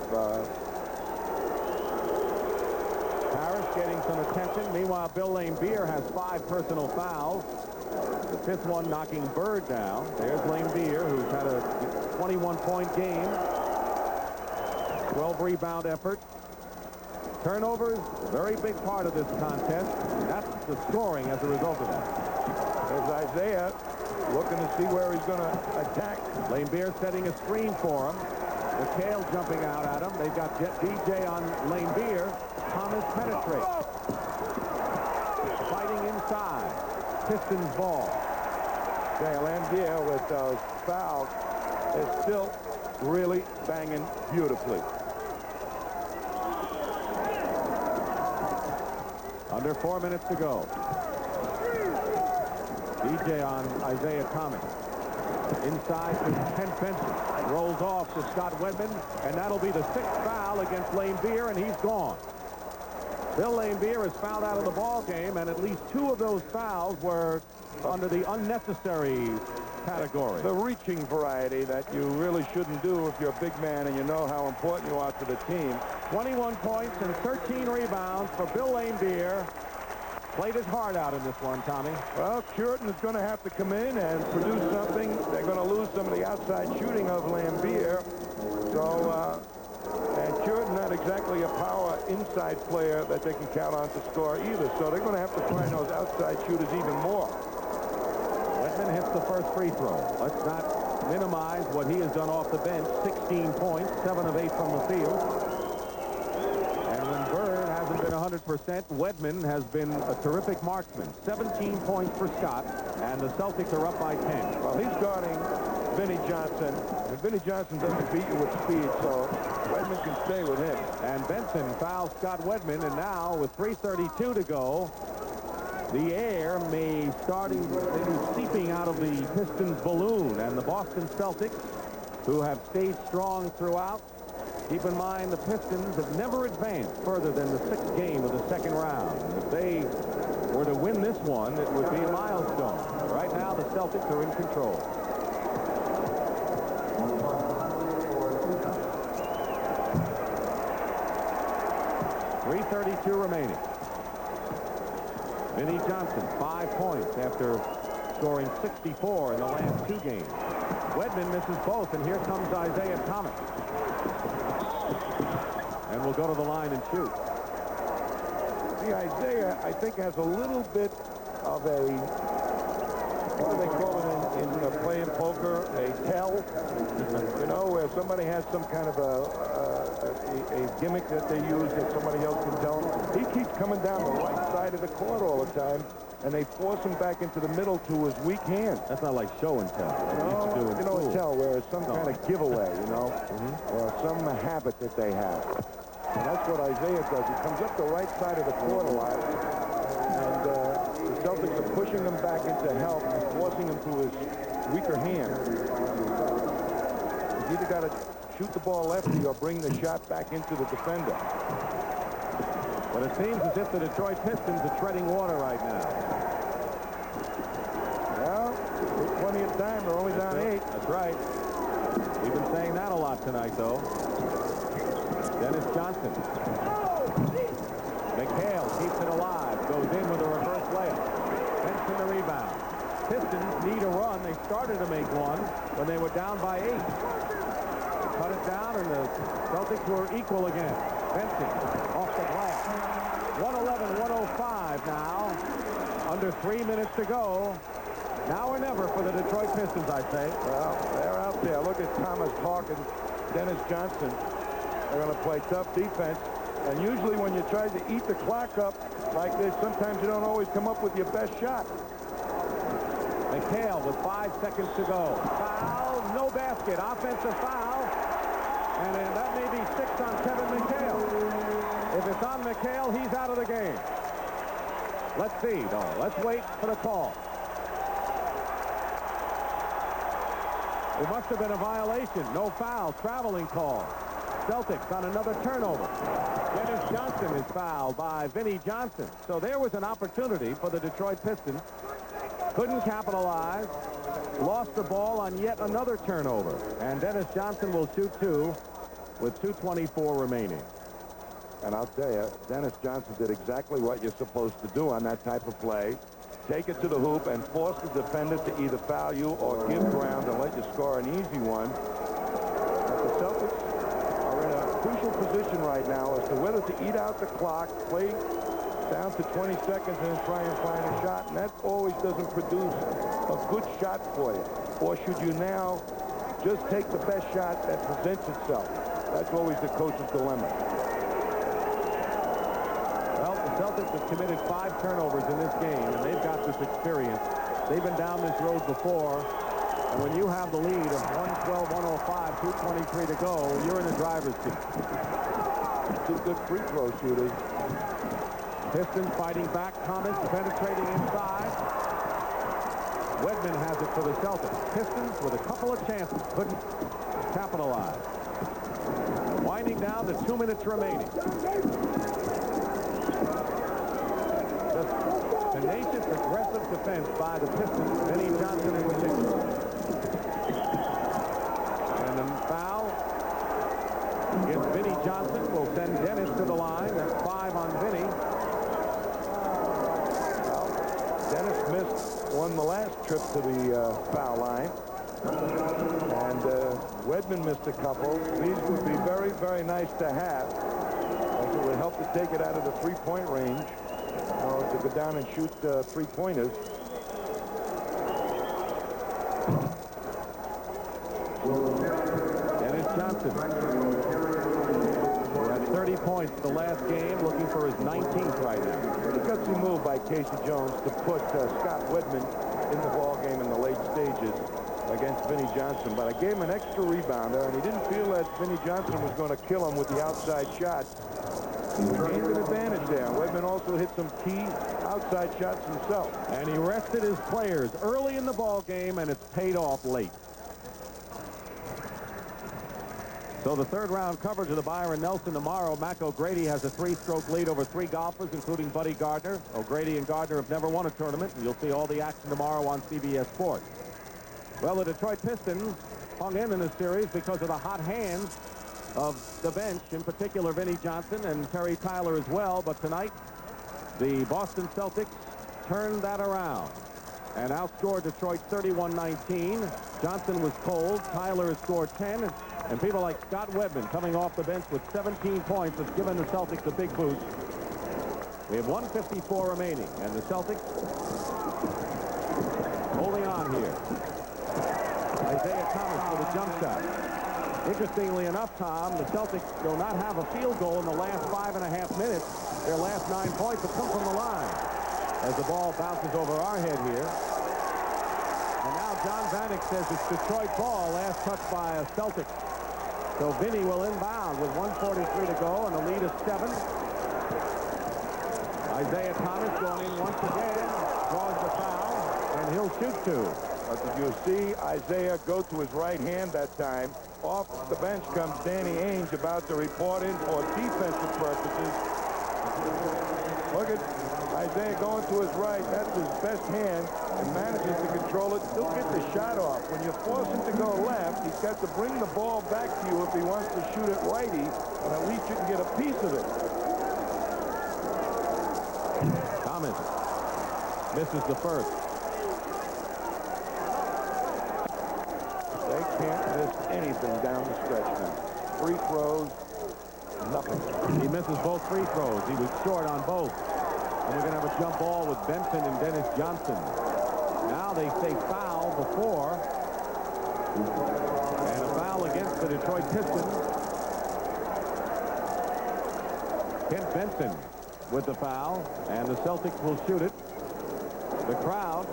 Harris getting some attention. Meanwhile, Bill Laimbeer has 5 personal fouls. The 5th one knocking Bird down. There's Laimbeer, who's had a 21-point game. 12 rebound effort. Turnovers, a very big part of this contest. That's the scoring as a result of that. There's Isaiah looking to see where he's going to attack. Laimbeer setting a screen for him. McHale jumping out at him. They've got DJ on Laimbeer. Thomas penetrates. Fighting inside. Pistons ball. Laimbeer with those fouls is still really banging beautifully. Under 4 minutes to go. DJ on Isaiah Thomas. Inside to Kent Benson. Rolls off to Scott Wedman, and that'll be the 6th foul against Laimbeer, and he's gone. Bill Laimbeer is fouled out of the ball game, and at least 2 of those fouls were under the unnecessary category. The reaching variety that you really shouldn't do if you're a big man and you know how important you are to the team. 21 points and 13 rebounds for Bill Laimbeer. Played his heart out in this one, Tommy. Well, Curtin is going to have to come in and produce something. They're going to lose some of the outside shooting of Laimbeer. So, and Curtin not exactly a power inside player that they can count on to score either. So they're going to have to find those outside shooters even more. Wedman hits the first free throw. Let's not minimize what he has done off the bench. 16 points, 7 of 8 from the field. And when Bird hasn't been 100%, Wedman has been a terrific marksman. 17 points for Scott, and the Celtics are up by 10. Well, he's guarding Vinnie Johnson, and Vinnie Johnson doesn't beat you with speed, so Wedman can stay with him. And Benson fouls Scott Wedman, and now with 3:32 to go, the air may be seeping out of the Pistons balloon, and the Boston Celtics, who have stayed strong throughout. Keep in mind the Pistons have never advanced further than the 6th game of the 2nd round. If they were to win this one, it would be a milestone. Right now, the Celtics are in control. .332 remaining. Vinnie Johnson, 5 points after scoring 64 in the last 2 games. Wedman misses both, and here comes Isaiah Thomas. And we'll go to the line and shoot. See, Isaiah, I think, has a little bit of a, what do they call it in playing poker, a tell, you know, where somebody has some kind of a gimmick that they use that somebody else can tell them. He keeps coming down the right side of the court all the time, and they force him back into the middle to his weak hand. That's not like show and tell. You know, a tell where it's some kind of giveaway, you know, or some habit that they have. And that's what Isaiah does. He comes up the right side of the court a lot, and the Celtics are pushing him back into help and forcing him to his weaker hand. He's either got to shoot the ball lefty or bring the shot back into the defender. But it seems as if the Detroit Pistons are treading water right now. Well, there's plenty of time. They're only down 8. That's right. We've been saying that a lot tonight, though. Dennis Johnson. McHale keeps it alive. Goes in with a reverse layup. Benson the rebound. Pistons need a run. They started to make one when they were down by 8. They cut it down, and the Celtics were equal again. Benson off the glass. 111-105 now. Under 3 minutes to go. Now or never for the Detroit Pistons, I'd say. Well, they're out there. Look at Thomas Hawkins, Dennis Johnson. They're going to play tough defense. And usually when you try to eat the clock up like this, sometimes you don't always come up with your best shot. McHale with 5 seconds to go. Foul, no basket. Offensive foul. And then that may be 6 on Kevin McHale. If it's on McHale, he's out of the game. Let's see, though. Let's wait for the call. It must have been a violation. No foul. Traveling call. Celtics on another turnover. Dennis Johnson is fouled by Vinnie Johnson. So there was an opportunity for the Detroit Pistons. Couldn't capitalize. Lost the ball on yet another turnover. And Dennis Johnson will shoot 2 with 2:24 remaining. And I'll tell you, Dennis Johnson did exactly what you're supposed to do on that type of play. Take it to the hoop and force the defender to either foul you or give ground and let you score an easy one. But the Celtics are in a crucial position right now as to whether to eat out the clock, play down to 20 seconds, and then try and find a shot. And that always doesn't produce a good shot for you. Or should you now just take the best shot that presents itself? That's always the coach's dilemma. Well, the Celtics have committed 5 turnovers in this game, and they've got this experience. They've been down this road before, and when you have the lead of 112-105, 2:23 to go, you're in the driver's seat. 2 good free throw shooters. Pistons fighting back. Thomas penetrating inside. Wedman has it for the Celtics. Pistons with a couple of chances. Couldn't capitalize. Winding down to 2 minutes remaining. Just tenacious, aggressive defense by the Pistons. Vinnie Johnson in particular. And the foul against Vinnie Johnson will send Dennis to the line. That's 5 on Vinnie. Dennis missed on the last trip to the foul line. And Wedman missed a couple. These would be very, very nice to have, as it would help to take it out of the three-point range, or to go down and shoot three-pointers. Dennis Johnson had 30 points the last game, looking for his 19th right now. The gutsy move by Casey Jones to put Scott Wedman in the ball game in the late stages against Vinnie Johnson. But I gave him an extra rebounder, and he didn't feel that Vinnie Johnson was going to kill him with the outside shot. He gained an advantage there. Wedman also hit some key outside shots himself. And he rested his players early in the ball game, and it's paid off late. So the third round coverage of the Byron Nelson tomorrow. Mac O'Grady has a 3-stroke lead over 3 golfers, including Buddy Gardner. O'Grady and Gardner have never won a tournament, and you'll see all the action tomorrow on CBS Sports. Well, the Detroit Pistons hung in this series because of the hot hands of the bench, in particular Vinnie Johnson and Terry Tyler as well. But tonight, the Boston Celtics turned that around and outscored Detroit 31-19. Johnson was cold. Tyler has scored 10. And people like Scott Wedman coming off the bench with 17 points has given the Celtics a big boost. We have 1:54 remaining, and the Celtics holding on here. Isaiah Thomas with a jump shot. Interestingly enough, Tom, the Celtics do not have a field goal in the last 5.5 minutes. Their last 9 points have come from the line. As the ball bounces over our head here. And now John Vanek says it's Detroit ball, last touch by a Celtic. So Vinnie will inbound with 1:43 to go and a lead of 7. Isaiah Thomas going in once again, draws the foul, and he'll shoot 2. But did you see Isaiah go to his right hand that time? Off the bench comes Danny Ainge, about to report in for defensive purposes. Look at Isaiah going to his right. That's his best hand, and manages to control it. Still get the shot off. When you force him to go left, he's got to bring the ball back to you if he wants to shoot it righty, and at least you can get a piece of it. Thomas misses the first. They can't miss anything down the stretch now. Free throws, nothing. He misses both free throws. He was short on both. And we're going to have a jump ball with Benson and Dennis Johnson. Now they say foul before. And a foul against the Detroit Pistons. Kent Benson with the foul, and the Celtics will shoot it. The crowd,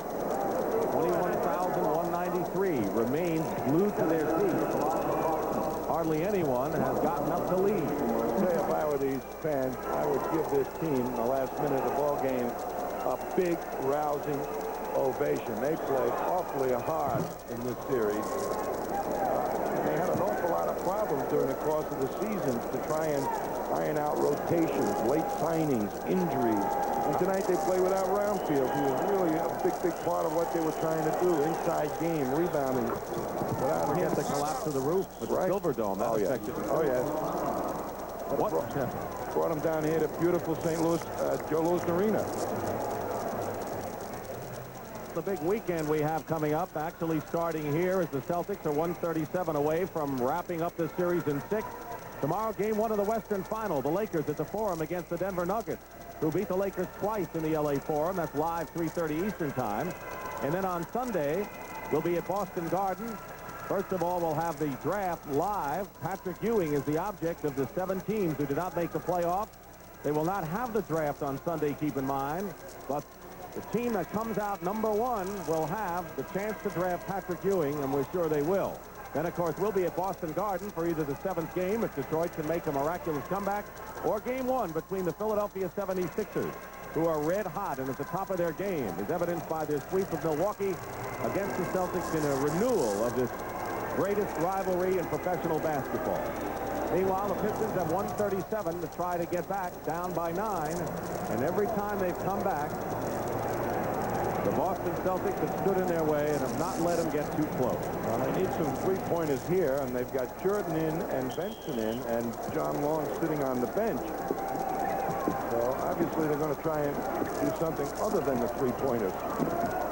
21,193, remains glued to their seats. Hardly anyone has gotten up to lead. Say, if I were these fans, I would give this team in the last minute of the ball game a big, rousing ovation. They played awfully hard in this series. And they had an awful lot of problems during the course of the season to try and iron out rotations, late signings, injuries. And tonight they play without Roundfield, who was really a big part of what they were trying to do. Inside game, rebounding. Without him. Forget the collapse of the roof with the Silver Dome. That affected him. Oh, yes. What? Brought him down here to beautiful St. Louis, Joe Louis Arena. The big weekend we have coming up, actually starting here as the Celtics are 137 away from wrapping up this series in 6. Tomorrow, game 1 of the Western Final, the Lakers at the Forum against the Denver Nuggets, who beat the Lakers twice in the LA Forum. That's live 3:30 Eastern time. And then on Sunday, we'll be at Boston Garden. First of all, we'll have the draft live. Patrick Ewing is the object of the 7 teams who did not make the playoffs. They will not have the draft on Sunday, keep in mind, but the team that comes out #1 will have the chance to draft Patrick Ewing, and we're sure they will. Then, of course, we'll be at Boston Garden for either the 7th game, if Detroit can make a miraculous comeback, or game 1 between the Philadelphia 76ers, who are red hot and at the top of their game, as evidenced by their sweep of Milwaukee against the Celtics in a renewal of this greatest rivalry in professional basketball. Meanwhile, the Pistons have 137 to try to get back, down by 9, and every time they've come back, the Boston Celtics have stood in their way and have not let them get too close. Well, they need some three-pointers here, and they've got Jordan in and Benson in, and John Long sitting on the bench. So obviously they're going to try and do something other than the three-pointers.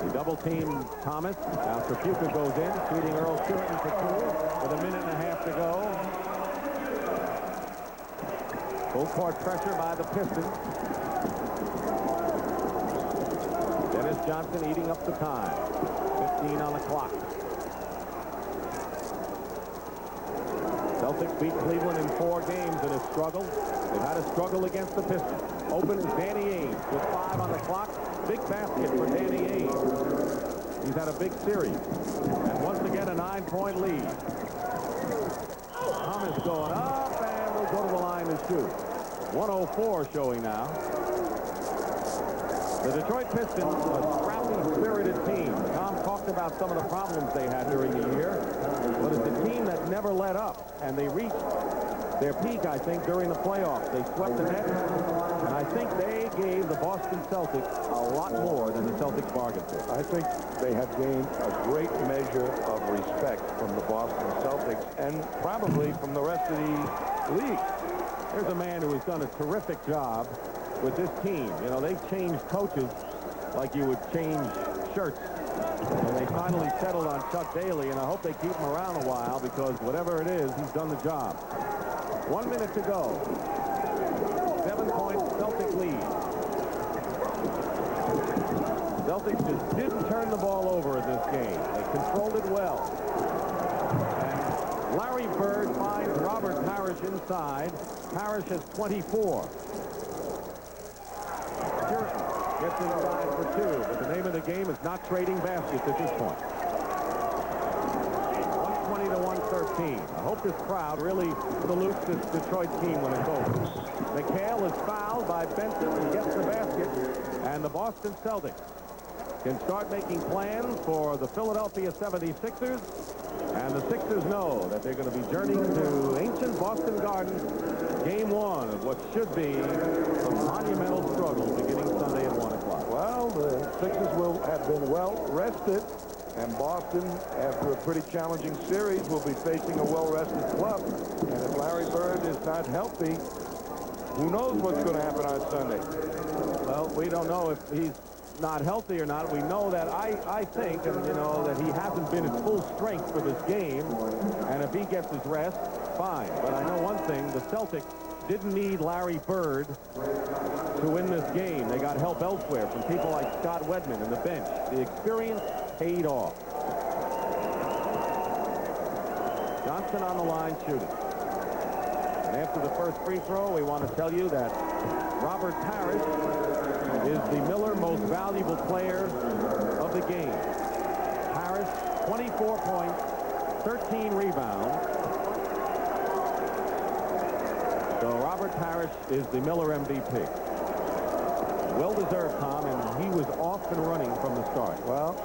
They double-team Thomas. Now Trapuka goes in, feeding Earl Shorten for 2 with a minute and a half to go. Full court pressure by the Pistons. Dennis Johnson eating up the time. 15 on the clock. Celtics beat Cleveland in 4 games in a struggle. They've had a struggle against the Pistons. Open is Danny Ainge with 5 on the clock. Big basket for Danny Ainge. He's had a big series. And once again, a 9-point lead. Thomas going up and will go to the line to shoot. 104 showing now. The Detroit Pistons, a scrappy, spirited team. Tom talked about some of the problems they had during the year, but it's a team that never let up, and they reached their peak, I think, during the playoffs. They swept the Nets, and I think they gave the Boston Celtics a lot more than the Celtics bargained for. I think they have gained a great measure of respect from the Boston Celtics and probably from the rest of the league. Here's a man who has done a terrific job with this team. You know, they've changed coaches like you would change shirts. And they finally settled on Chuck Daly, and I hope they keep him around a while because whatever it is, he's done the job. 1 minute to go. 7-point Celtic lead. Celtics just didn't turn the ball over in this game. They controlled it well. And Larry Bird finds Robert Parrish inside. Parrish has 24. Gets inside for 2, but the name of the game is not trading baskets at this point. 120 to 113. I hope this crowd really salutes this Detroit team when it's over. McHale is fouled by Benson and gets the basket, and the Boston Celtics can start making plans for the Philadelphia 76ers, and the Sixers know that they're going to be journeying to ancient Boston Garden, game 1 of what should be a monumental struggle beginning Sunday at 1 o'clock. Well, the Sixers will have been well rested, and Boston, after a pretty challenging series, will be facing a well-rested club. And if Larry Bird is not healthy, who knows what's going to happen on Sunday? Well, we don't know if he's not healthy or not. We know that I think, and you know, that he hasn't been at full strength for this game, and if he gets his rest, fine. But I know one thing, the Celtics didn't need Larry Bird to win this game. They got help elsewhere from people like Scott Wedman and the bench. The experience paid off. Johnson on the line shooting. And after the first free throw, we want to tell you that Robert Parrish is the Miller Most Valuable Player of the game. Parrish, 24 points, 13 rebounds. So Robert Parrish is the Miller MVP. Well-deserved, Tom, and he was off and running from the start. Well,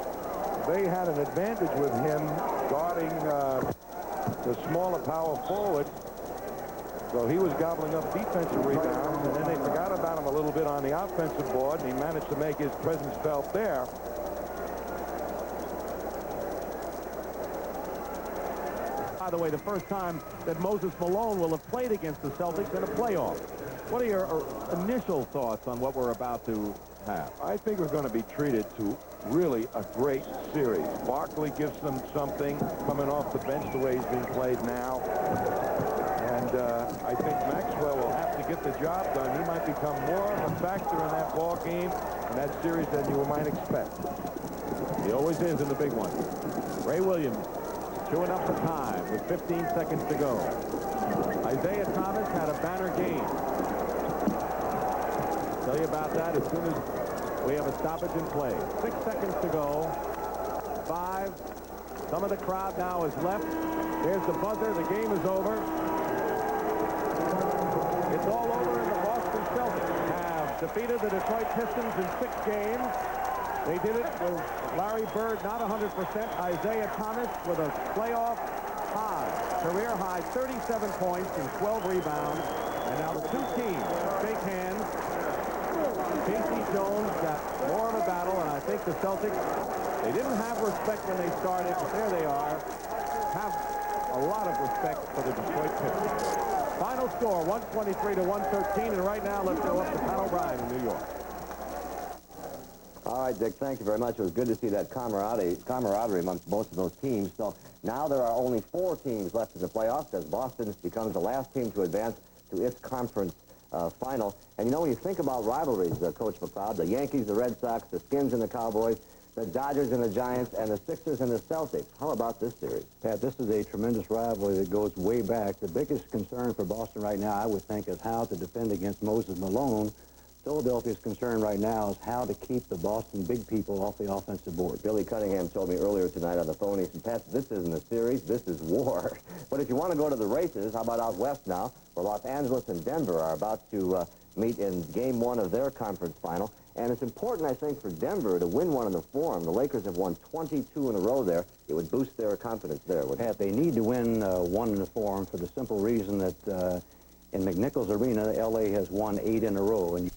they had an advantage with him guarding the smaller power forward. So he was gobbling up defensive rebounds, and then they forgot about him a little bit on the offensive board, and he managed to make his presence felt there. By the way, the first time that Moses Malone will have played against the Celtics in a playoff. What are your initial thoughts on what we're about to have? I think we're going to be treated to really a great series. Barkley gives them something coming off the bench the way he's being played now. And I think Maxwell will have to get the job done. He might become more of a factor in that ball game in that series than you might expect. He always is in the big one. Ray Williams chewing up the time with 15 seconds to go. Isaiah Thomas had a banner game. Tell you about that as soon as we have a stoppage in play. 6 seconds to go. 5. Some of the crowd now is left. There's the buzzer. The game is over. It's all over, and the Boston Celtics have defeated the Detroit Pistons in 6 games. They did it with Larry Bird not 100%. Isaiah Thomas with a playoff high, career high, 37 points and 12 rebounds. And now the two teams shake hands. Casey Jones got more of a battle, and I think the Celtics, they didn't have respect when they started, but there they are, have a lot of respect for the Detroit Pistons. Final score, 123-113, and right now let's go up to Pat O'Brien in New York. All right, Dick, thank you very much. It was good to see that camaraderie amongst both of those teams. So now there are only 4 teams left in the playoffs as Boston becomes the last team to advance to its conference final. And, you know, when you think about rivalries, Coach McLeod, the Yankees, the Red Sox, the Skins and the Cowboys, the Dodgers and the Giants, and the Sixers and the Celtics. How about this series? Pat, this is a tremendous rivalry that goes way back. The biggest concern for Boston right now, I would think, is how to defend against Moses Malone. Philadelphia's concern right now is how to keep the Boston big people off the offensive board. Billy Cunningham told me earlier tonight on the phone, he said, Pat, this isn't a series, this is war. But if you want to go to the races, how about out west now, where Los Angeles and Denver are about to meet in Game 1 of their conference final. And it's important, I think, for Denver to win one in the Forum. The Lakers have won 22 in a row there. It would boost their confidence there. Pat, they need to win one in the Forum for the simple reason that in McNichols Arena, L.A. has won 8 in a row. And